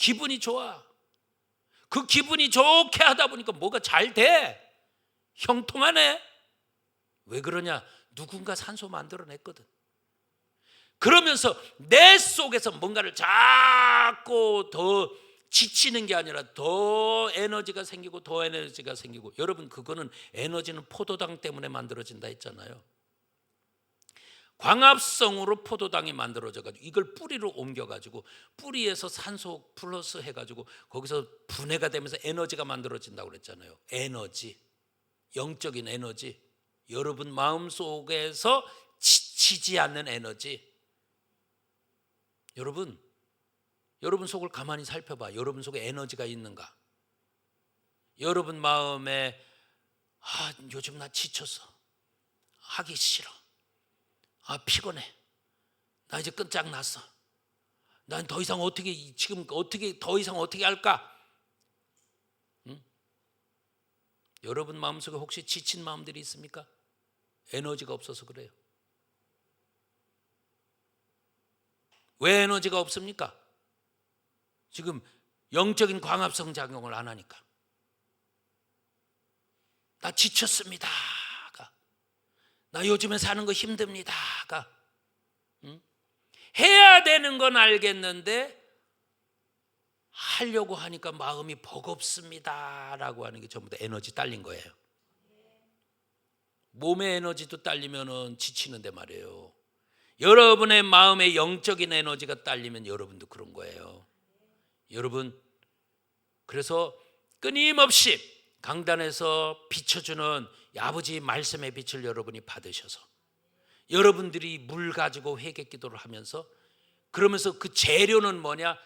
기분이 좋아. 그 기분이 좋게 하다 보니까 뭐가 잘 돼. 형통하네. 왜 그러냐? 누군가 산소 만들어냈거든. 그러면서 내 속에서 뭔가를 자꾸 더 지치는 게 아니라 더 에너지가 생기고 더 에너지가 생기고. 여러분, 그거는 에너지는 포도당 때문에 만들어진다 했잖아요. 광합성으로 포도당이 만들어져가지고 이걸 뿌리로 옮겨가지고 뿌리에서 산소 플러스 해가지고 거기서 분해가 되면서 에너지가 만들어진다고 그랬잖아요. 에너지, 영적인 에너지. 여러분 마음속에서 지치지 않는 에너지. 여러분 속을 가만히 살펴봐. 여러분 속에 에너지가 있는가? 여러분 마음에 요즘 나 지쳤어. 하기 싫어. 피곤해. 나 이제 끝장났어. 난 더 이상 어떻게 할까? 응? 여러분 마음속에 혹시 지친 마음들이 있습니까? 에너지가 없어서 그래요. 왜 에너지가 없습니까? 지금 영적인 광합성 작용을 안 하니까. 나 지쳤습니다가, 나 요즘에 사는 거 힘듭니다가, 해야 되는 건 알겠는데 하려고 하니까 마음이 버겁습니다라고 하는 게 전부 다 에너지 딸린 거예요. 몸의 에너지도 딸리면은 지치는데 말이에요. 여러분의 마음의 영적인 에너지가 딸리면 여러분도 그런 거예요. 여러분, 그래서 끊임없이 강단에서 비춰주는 아버지 말씀의 빛을 여러분이 받으셔서 여러분들이 물 가지고 회개 기도를 하면서, 그러면서 그 재료는 뭐냐?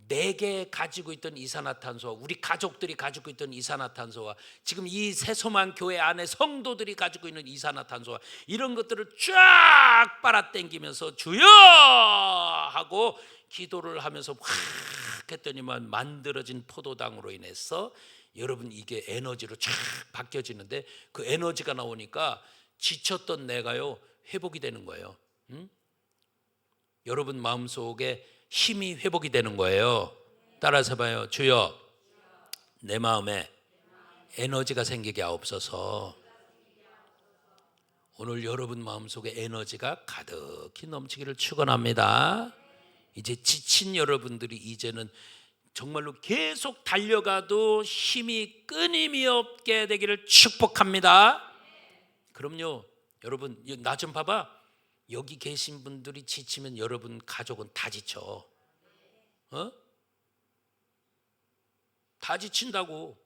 내게 가지고 있던 이산화탄소와 우리 가족들이 가지고 있던 이산화탄소와 지금 이 새소만 교회 안에 성도들이 가지고 있는 이산화탄소와 이런 것들을 쫙 빨아당기면서 주여 하고 기도를 하면서 확 했더니만 만들어진 포도당으로 인해서 여러분 이게 에너지로 쫙 바뀌어지는데, 그 에너지가 나오니까 지쳤던 내가요 회복이 되는 거예요. 여러분 마음속에 힘이 회복이 되는 거예요. 따라서 봐요. 주여, 내 마음에 에너지가 생기게 하옵소서. 오늘 여러분 마음속에 에너지가 가득히 넘치기를 축원합니다. 이제 지친 여러분들이 이제는 정말로 계속 달려가도 힘이 끊임이 없게 되기를 축복합니다. 그럼요. 여러분 나 좀 봐봐. 여기 계신 분들이 지치면 여러분 가족은 다 지쳐. 다 지친다고.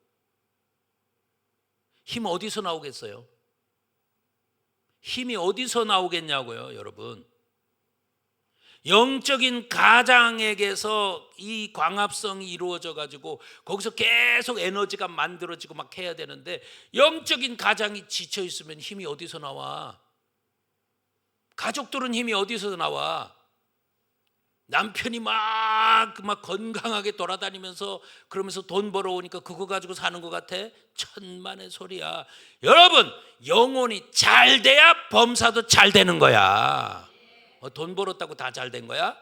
힘 어디서 나오겠어요? 힘이 어디서 나오겠냐고요, 여러분. 영적인 가장에게서 이 광합성이 이루어져 가지고 거기서 계속 에너지가 만들어지고 막 해야 되는데, 영적인 가장이 지쳐 있으면 힘이 어디서 나와? 가족들은 힘이 어디서 나와? 남편이 막 건강하게 돌아다니면서 그러면서 돈 벌어오니까 그거 가지고 사는 것 같아? 천만의 소리야. 여러분, 영혼이 잘 돼야 범사도 잘 되는 거야. 돈 벌었다고 다 잘 된 거야?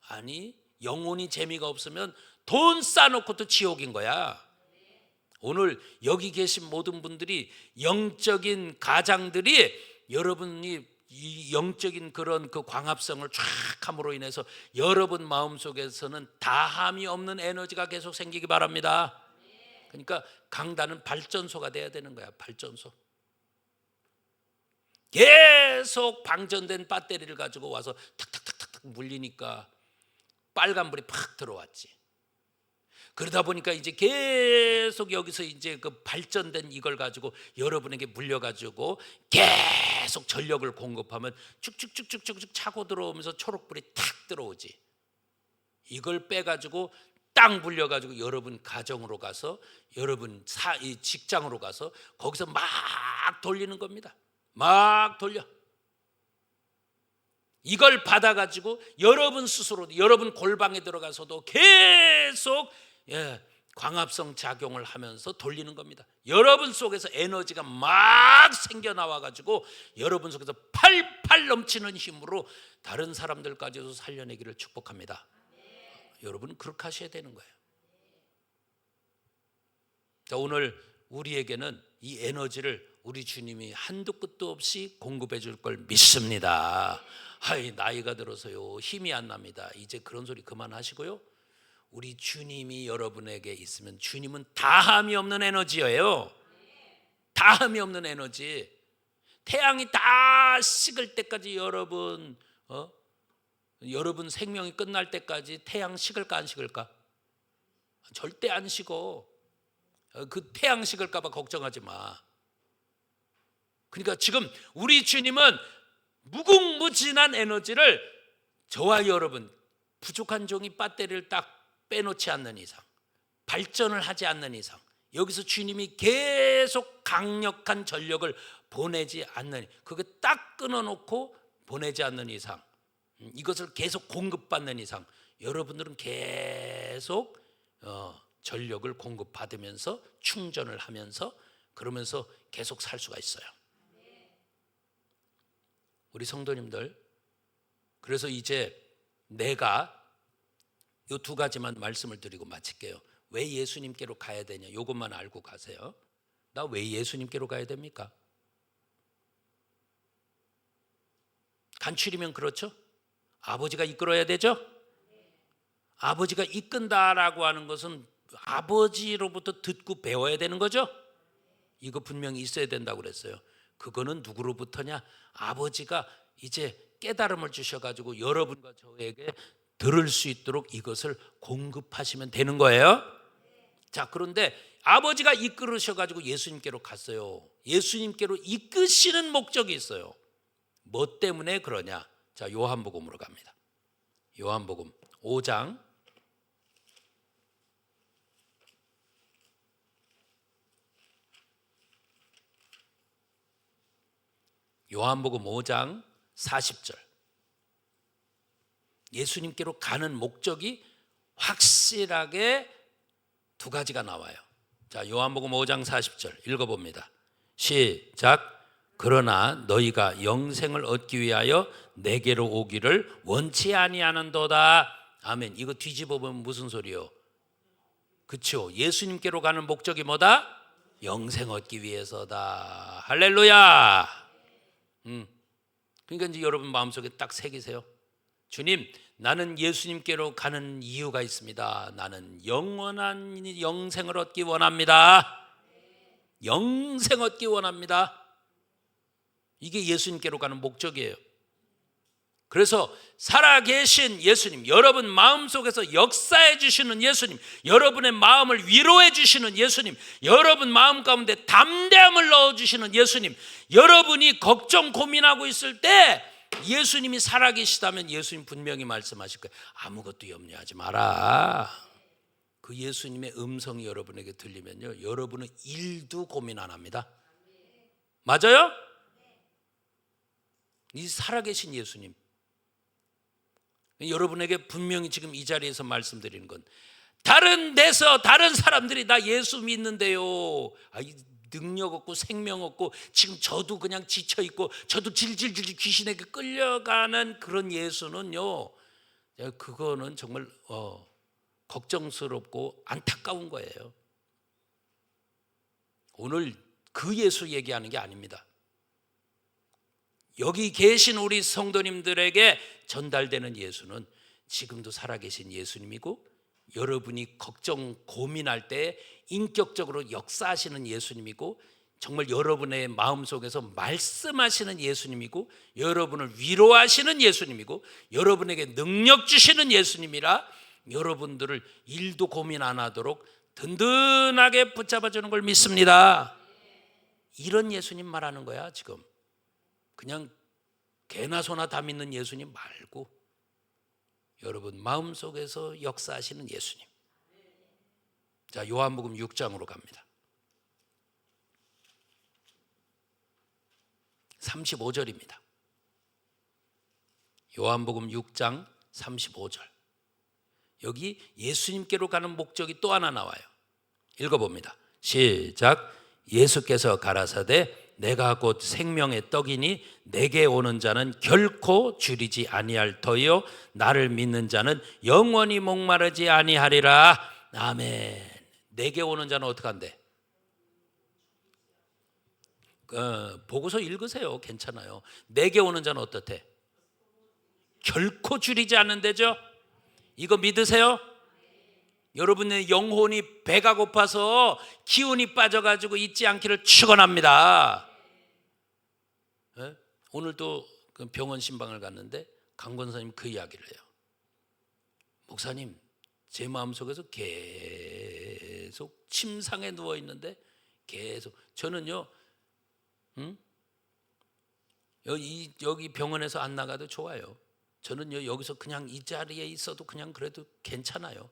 아니, 영혼이 재미가 없으면 돈 쌓아놓고도 지옥인 거야. 오늘 여기 계신 모든 분들이 영적인 가장들이 여러분이 이 영적인 그런 그 광합성을 쫙 함으로 인해서 여러분 마음속에서는 다함이 없는 에너지가 계속 생기기 바랍니다. 그러니까 강단은 발전소가 돼야 되는 거야. 발전소. 계속 방전된 배터리를 가지고 와서 탁탁탁탁 물리니까 빨간불이 팍 들어왔지. 그러다 보니까 이제 계속 여기서 이제 그 발전된 이걸 가지고 여러분에게 물려가지고 계속 전력을 공급하면 쭉쭉쭉쭉쭉 차고 들어오면서 초록불이 탁 들어오지. 이걸 빼가지고 딱 물려가지고 여러분 가정으로 가서 여러분 직장으로 가서 거기서 막 돌리는 겁니다. 막 돌려. 이걸 받아가지고 여러분 스스로도 여러분 골방에 들어가서도 계속 광합성 작용을 하면서 돌리는 겁니다. 여러분 속에서 에너지가 막 생겨나와가지고 여러분 속에서 팔팔 넘치는 힘으로 다른 사람들까지도 살려내기를 축복합니다. 여러분 그렇게 하셔야 되는 거예요. 자, 오늘 우리에게는 이 에너지를 우리 주님이 한도 끝도 없이 공급해 줄 걸 믿습니다. 하이, 나이가 들어서요 힘이 안 납니다. 이제 그런 소리 그만하시고요. 우리 주님이 여러분에게 있으면 주님은 다함이 없는 에너지예요. 다함이 없는 에너지. 태양이 다 식을 때까지 여러분 생명이 끝날 때까지 태양 식을까 안 식을까? 절대 안 식어. 그 태양 식을까 봐 걱정하지 마. 그러니까 지금 우리 주님은 무궁무진한 에너지를 저와 여러분, 부족한 종이 배터리를 딱 빼놓지 않는 이상, 발전을 하지 않는 이상, 여기서 주님이 계속 강력한 전력을 보내지 않는, 그게 딱 끊어놓고 보내지 않는 이상, 이것을 계속 공급받는 이상, 여러분들은 계속 전력을 공급받으면서 충전을 하면서 그러면서 계속 살 수가 있어요. 우리 성도님들, 그래서 이제 내가 이 두 가지만 말씀을 드리고 마칠게요. 왜 예수님께로 가야 되냐, 이것만 알고 가세요. 나 왜 예수님께로 가야 됩니까? 간추리면 그렇죠? 아버지가 이끌어야 되죠? 아버지가 이끈다라고 하는 것은 아버지로부터 듣고 배워야 되는 거죠? 이거 분명히 있어야 된다고 그랬어요. 그거는 누구로부터냐? 아버지가 이제 깨달음을 주셔가지고 여러분과 저에게 들을 수 있도록 이것을 공급하시면 되는 거예요. 자, 그런데 아버지가 이끌으셔가지고 예수님께로 갔어요. 예수님께로 이끄시는 목적이 있어요. 뭐 때문에 그러냐? 자, 요한복음으로 갑니다. 요한복음 5장 요한복음 5장 40절. 예수님께로 가는 목적이 확실하게 두 가지가 나와요. 자, 요한복음 5장 40절 읽어봅니다. 시작. 그러나 너희가 영생을 얻기 위하여 내게로 오기를 원치 아니하는도다. 아멘. 이거 뒤집어 보면 무슨 소리요? 그렇죠. 예수님께로 가는 목적이 뭐다? 영생 얻기 위해서다. 할렐루야. 그러니까 이제 여러분 마음속에 딱 새기세요. 주님, 나는 예수님께로 가는 이유가 있습니다. 나는 영원한 영생을 얻기 원합니다. 영생 얻기 원합니다. 이게 예수님께로 가는 목적이에요. 그래서 살아계신 예수님, 여러분 마음속에서 역사해 주시는 예수님, 여러분의 마음을 위로해 주시는 예수님, 여러분 마음 가운데 담대함을 넣어 주시는 예수님, 여러분이 걱정 고민하고 있을 때 예수님이 살아계시다면 예수님 분명히 말씀하실 거예요. 아무것도 염려하지 마라. 그 예수님의 음성이 여러분에게 들리면요, 여러분은 일도 고민 안 합니다. 맞아요? 이 살아계신 예수님, 여러분에게 분명히 지금 이 자리에서 말씀드리는 건, 다른 데서 다른 사람들이 나 예수 믿는데요, 능력 없고 생명 없고 지금 저도 그냥 지쳐있고 저도 질질질 귀신에게 끌려가는 그런 예수는요, 그거는 정말 걱정스럽고 안타까운 거예요. 오늘 그 예수 얘기하는 게 아닙니다. 여기 계신 우리 성도님들에게 전달되는 예수는 지금도 살아계신 예수님이고, 여러분이 걱정 고민할 때 인격적으로 역사하시는 예수님이고, 정말 여러분의 마음속에서 말씀하시는 예수님이고, 여러분을 위로하시는 예수님이고, 여러분에게 능력 주시는 예수님이라 여러분들을 일도 고민 안 하도록 든든하게 붙잡아주는 걸 믿습니다. 이런 예수님 말하는 거야. 지금 그냥 개나 소나 다 믿는 예수님 말고 여러분 마음속에서 역사하시는 예수님. 자, 요한복음 6장으로 갑니다. 35절입니다. 요한복음 6장 35절. 여기 예수님께로 가는 목적이 또 하나 나와요. 읽어봅니다. 시작. 예수께서 가라사대 내가 곧 생명의 떡이니 내게 오는 자는 결코 줄이지 아니할 터요 나를 믿는 자는 영원히 목마르지 아니하리라. 아멘. 내게 오는 자는 어떻게 한대? 보고서 읽으세요. 괜찮아요. 내게 오는 자는 어떻대? 결코 줄이지 않는다죠. 이거 믿으세요? 여러분의 영혼이 배가 고파서 기운이 빠져가지고 있지 않기를 축원합니다. 네? 오늘도 병원 신방을 갔는데 강 권사님 그 이야기를 해요. 목사님, 제 마음속에서 계속 침상에 누워 있는데 계속 저는요, 여기 병원에서 안 나가도 좋아요. 저는요 여기서 그냥 이 자리에 있어도 그냥 그래도 괜찮아요.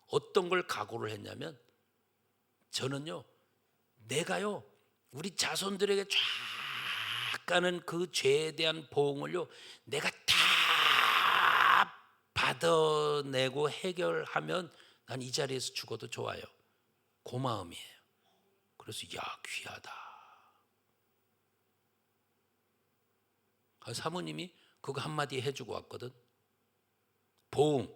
어떤 걸 각오를 했냐면 저는요 내가요 우리 자손들에게 쫙 가는 그 죄에 대한 보응을요 내가 다 받아내고 해결하면 난 이 자리에서 죽어도 좋아요. 그 마음이에요. 그래서 야 귀하다. 사모님이 그거 한마디 해주고 왔거든. 보응.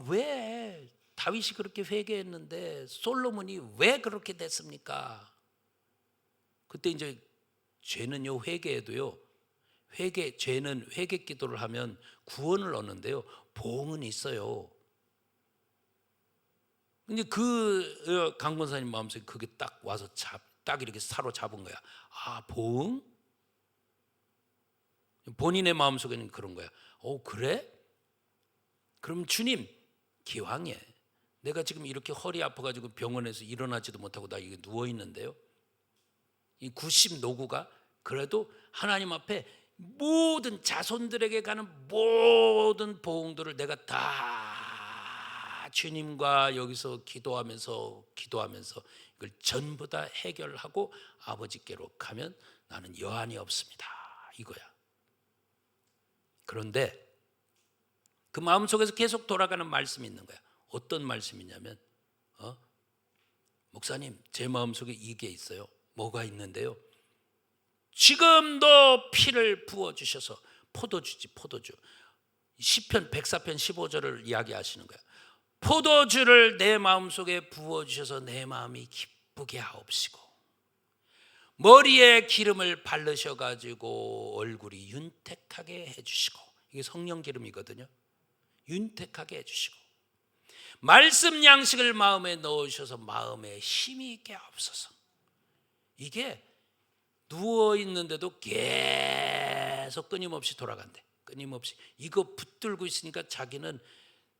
왜 다윗이 그렇게 회개했는데 솔로몬이 왜 그렇게 됐습니까? 그때 이제 죄는요 회개에도요 죄는 회개 기도를 하면 구원을 얻는데요 보응은 있어요. 근데 그 강권사님 마음속에 그게 딱 와서 딱 이렇게 사로잡은 거야. 아 보응? 본인의 마음속에는 그런 거야. 그래? 그럼 주님 기왕에 내가 지금 이렇게 허리 아파가지고 병원에서 일어나지도 못하고 나 이게 누워있는데요 이 90 노구가 그래도 하나님 앞에 모든 자손들에게 가는 모든 보응들을 내가 다 주님과 여기서 기도하면서 이걸 전부 다 해결하고 아버지께로 가면 나는 여한이 없습니다 이거야. 그런데 그 마음속에서 계속 돌아가는 말씀이 있는 거야. 어떤 말씀이냐면 목사님 제 마음속에 이게 있어요. 뭐가 있는데요 지금도 피를 부어주셔서 포도주 시편 104편 15절을 이야기하시는 거야. 포도주를 내 마음속에 부어주셔서 내 마음이 기쁘게 하옵시고 머리에 기름을 바르셔가지고 얼굴이 윤택하게 해주시고 이게 성령 기름이거든요. 윤택하게 해주시고 말씀 양식을 마음에 넣으셔서 마음에 힘이 있게 하옵소서. 이게 누워있는데도 계속 끊임없이 돌아간대. 끊임없이 이거 붙들고 있으니까 자기는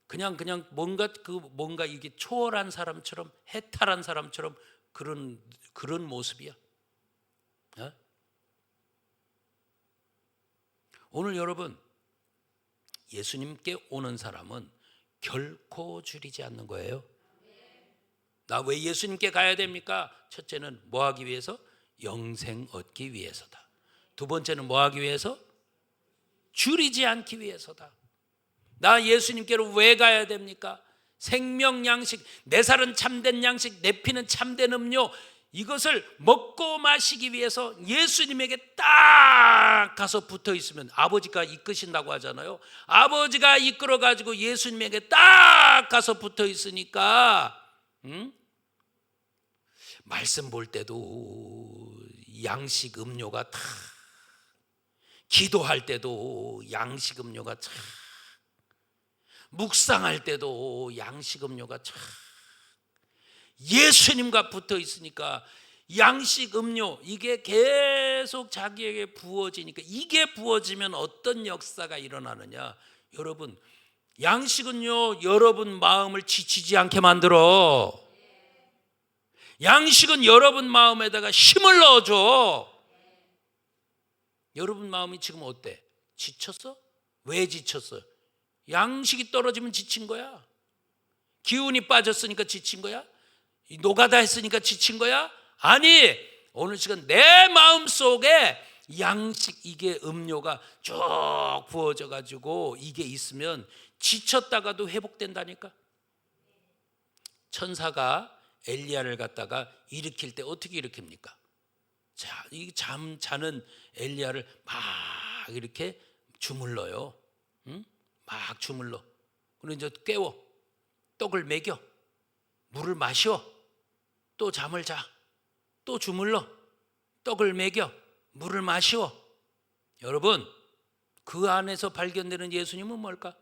그냥 뭔가 이게 초월한 사람처럼 해탈한 사람처럼 그런 모습이야. 오늘 여러분 예수님께 오는 사람은 결코 줄이지 않는 거예요. 나 왜 예수님께 가야 됩니까? 첫째는 뭐 하기 위해서? 영생 얻기 위해서다. 두 번째는 뭐 하기 위해서? 줄이지 않기 위해서다. 나 예수님께로 왜 가야 됩니까? 생명 양식, 내 살은 참된 양식, 내 피는 참된 음료, 이것을 먹고 마시기 위해서 예수님에게 딱 가서 붙어 있으면 아버지가 이끄신다고 하잖아요. 아버지가 이끌어 가지고 예수님에게 딱 가서 붙어 있으니까 말씀 볼 때도 양식 음료가 다, 기도할 때도 양식 음료가 참, 묵상할 때도 양식 음료가 참, 예수님과 붙어 있으니까 양식 음료 이게 계속 자기에게 부어지니까 이게 부어지면 어떤 역사가 일어나느냐? 여러분, 양식은요 여러분 마음을 지치지 않게 만들어. 양식은 여러분 마음에다가 힘을 넣어줘. 여러분 마음이 지금 어때? 지쳤어? 왜 지쳤어? 양식이 떨어지면 지친 거야. 기운이 빠졌으니까 지친 거야? 노가다 했으니까 지친 거야? 아니, 오늘 시간 내 마음속에 양식 이게 음료가 쭉 부어져 가지고 이게 있으면 지쳤다가도 회복된다니까. 천사가 엘리야를 갖다가 일으킬 때 어떻게 일으킵니까? 이 잠 자는 엘리야를 막 이렇게 주물러요. 응? 막 주물러. 그리고 이제 깨워. 떡을 먹여. 물을 마셔. 또 잠을 자. 또 주물러. 떡을 먹여. 물을 마시오. 여러분, 그 안에서 발견되는 예수님은 뭘까?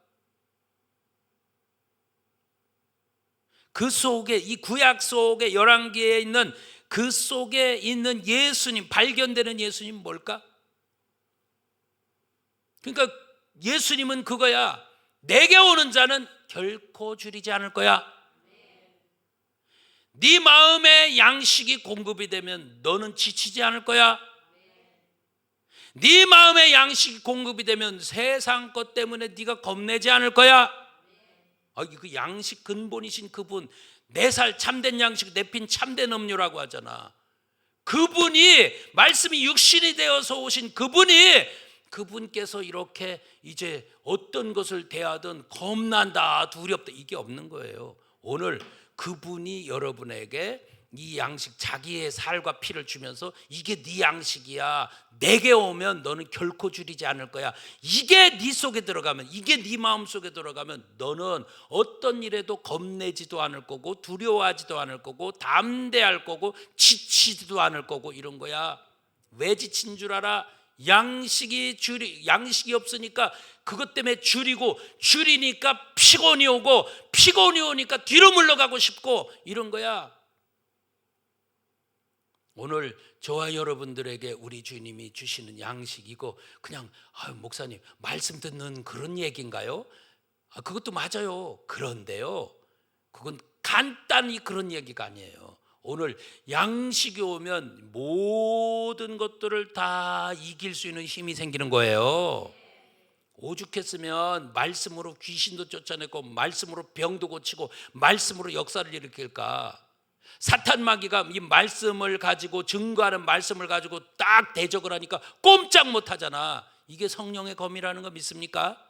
그 속에, 이 구약 속에 열왕기에 있는 그 속에 있는 예수님, 발견되는 예수님은 뭘까? 그러니까 예수님은 그거야. 내게 오는 자는 결코 줄이지 않을 거야. 네 마음에 양식이 공급이 되면 너는 지치지 않을 거야. 네 마음에 양식이 공급이 되면 세상 것 때문에 네가 겁내지 않을 거야. 그 양식 근본이신 그분, 내 살 참된 양식, 내핀 참된 음료라고 하잖아. 그분이, 말씀이 육신이 되어서 오신 그분께서 이렇게 이제 어떤 것을 대하든 겁난다, 두렵다, 이게 없는 거예요. 오늘 그분이 여러분에게 이 양식, 자기의 살과 피를 주면서 이게 네 양식이야, 내게 오면 너는 결코 줄이지 않을 거야, 이게 네 속에 들어가면, 이게 네 마음 속에 들어가면 너는 어떤 일에도 겁내지도 않을 거고, 두려워하지도 않을 거고, 담대할 거고, 지치지도 않을 거고, 이런 거야. 왜 지친 줄 알아? 양식이 없으니까 그것 때문에 줄이니까 피곤이 오니까 뒤로 물러가고 싶고, 이런 거야. 오늘 저와 여러분들에게 우리 주님이 주시는 양식이고, 그냥 목사님 말씀 듣는 그런 얘기인가요? 그것도 맞아요. 그런데요, 그건 간단히 그런 얘기가 아니에요. 오늘 양식이 오면 모든 것들을 다 이길 수 있는 힘이 생기는 거예요. 오죽했으면 말씀으로 귀신도 쫓아내고, 말씀으로 병도 고치고, 말씀으로 역사를 일으킬까. 사탄 마귀가 이 말씀을 가지고, 증거하는 말씀을 가지고 딱 대적을 하니까 꼼짝 못 하잖아. 이게 성령의 검이라는 거 믿습니까?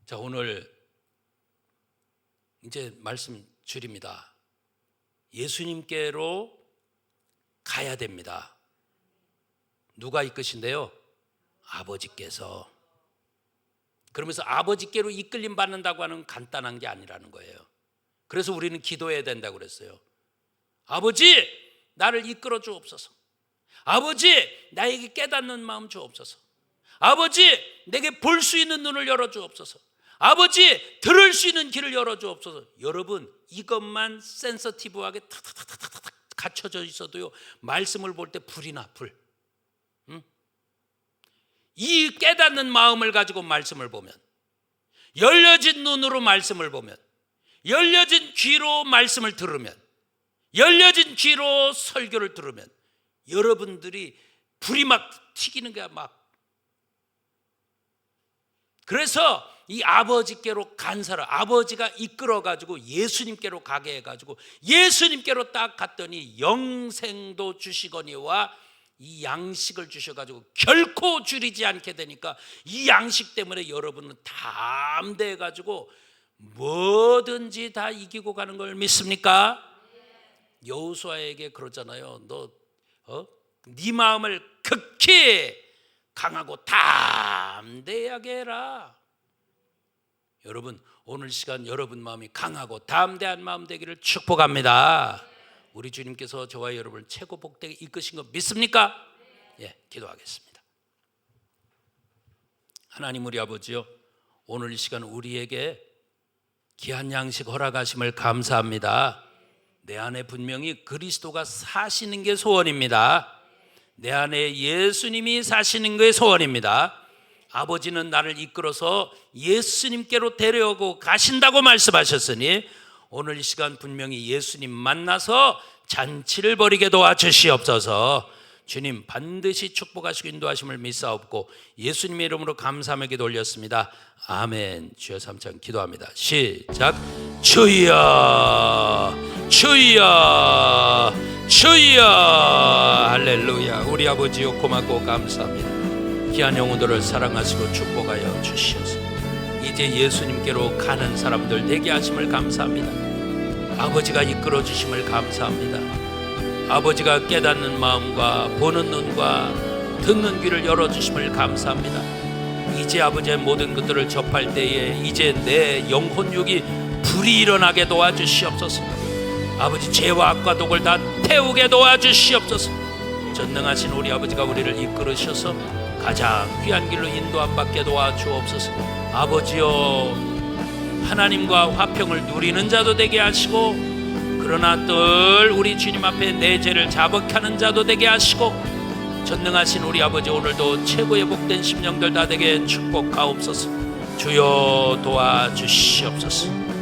자, 오늘 이제 말씀 줄입니다. 예수님께로 가야 됩니다. 누가 이끄신대요? 아버지께서. 그러면서 아버지께로 이끌림 받는다고 하는 간단한 게 아니라는 거예요. 그래서 우리는 기도해야 된다고 그랬어요. 아버지, 나를 이끌어 주옵소서. 아버지, 나에게 깨닫는 마음 주옵소서. 아버지, 내게 볼 수 있는 눈을 열어 주옵소서. 아버지, 들을 수 있는 귀를 열어 주옵소서. 여러분, 이것만 센서티브하게 탁탁탁탁탁 갖춰져 있어도요, 말씀을 볼 때 불이 나, 불. 이 깨닫는 마음을 가지고 말씀을 보면, 열려진 눈으로 말씀을 보면, 열려진 귀로 말씀을 들으면, 열려진 귀로 설교를 들으면 여러분들이 불이 막 튀기는 거야, 막. 그래서 이 아버지께로 간 사람, 아버지가 이끌어가지고 예수님께로 가게 해가지고, 예수님께로 딱 갔더니 영생도 주시거니와 이 양식을 주셔가지고 결코 줄이지 않게 되니까, 이 양식 때문에 여러분은 담대해가지고 뭐든지 다 이기고 가는 걸 믿습니까? 여호수아에게 그러잖아요. 너 네 마음을 극히 강하고 담대하게 해라. 여러분, 오늘 시간 여러분 마음이 강하고 담대한 마음 되기를 축복합니다. 우리 주님께서 저와 여러분을 최고 복되게 이끄신 거 믿습니까? 예, 기도하겠습니다. 하나님 우리 아버지요, 오늘 이 시간 우리에게 귀한 양식 허락하심을 감사합니다. 내 안에 분명히 그리스도가 사시는 게 소원입니다. 내 안에 예수님이 사시는 게 소원입니다. 아버지는 나를 이끌어서 예수님께로 데려오고 가신다고 말씀하셨으니, 오늘 이 시간 분명히 예수님 만나서 잔치를 벌이게 도와주시옵소서. 주님 반드시 축복하시고 인도하심을 믿사옵고 예수님의 이름으로 감사하며 기도 올렸습니다. 아멘. 주여 삼창 기도합니다. 시작. 주여 주여 주여. 할렐루야. 우리 아버지요, 고맙고 감사합니다. 귀한 영혼들을 사랑하시고 축복하여 주시옵소서. 이제 예수님께로 가는 사람들 되게 하심을 감사합니다. 아버지가 이끌어 주심을 감사합니다. 아버지가 깨닫는 마음과 보는 눈과 듣는 귀를 열어주심을 감사합니다. 이제 아버지의 모든 것들을 접할 때에 이제 내 영혼육이 불이 일어나게 도와주시옵소서. 아버지 죄와 악과 독을 다 태우게 도와주시옵소서. 전능하신 우리 아버지가 우리를 이끌으셔서 가장 귀한 길로 인도함 받게 도와주옵소서. 아버지여, 하나님과 화평을 누리는 자도 되게 하시고, 그러나 늘 우리 주님 앞에 내 죄를 자복하는 자도 되게 하시고, 전능하신 우리 아버지, 오늘도 최고의 복된 심령들 다 되게 축복하옵소서. 주여 도와주시옵소서.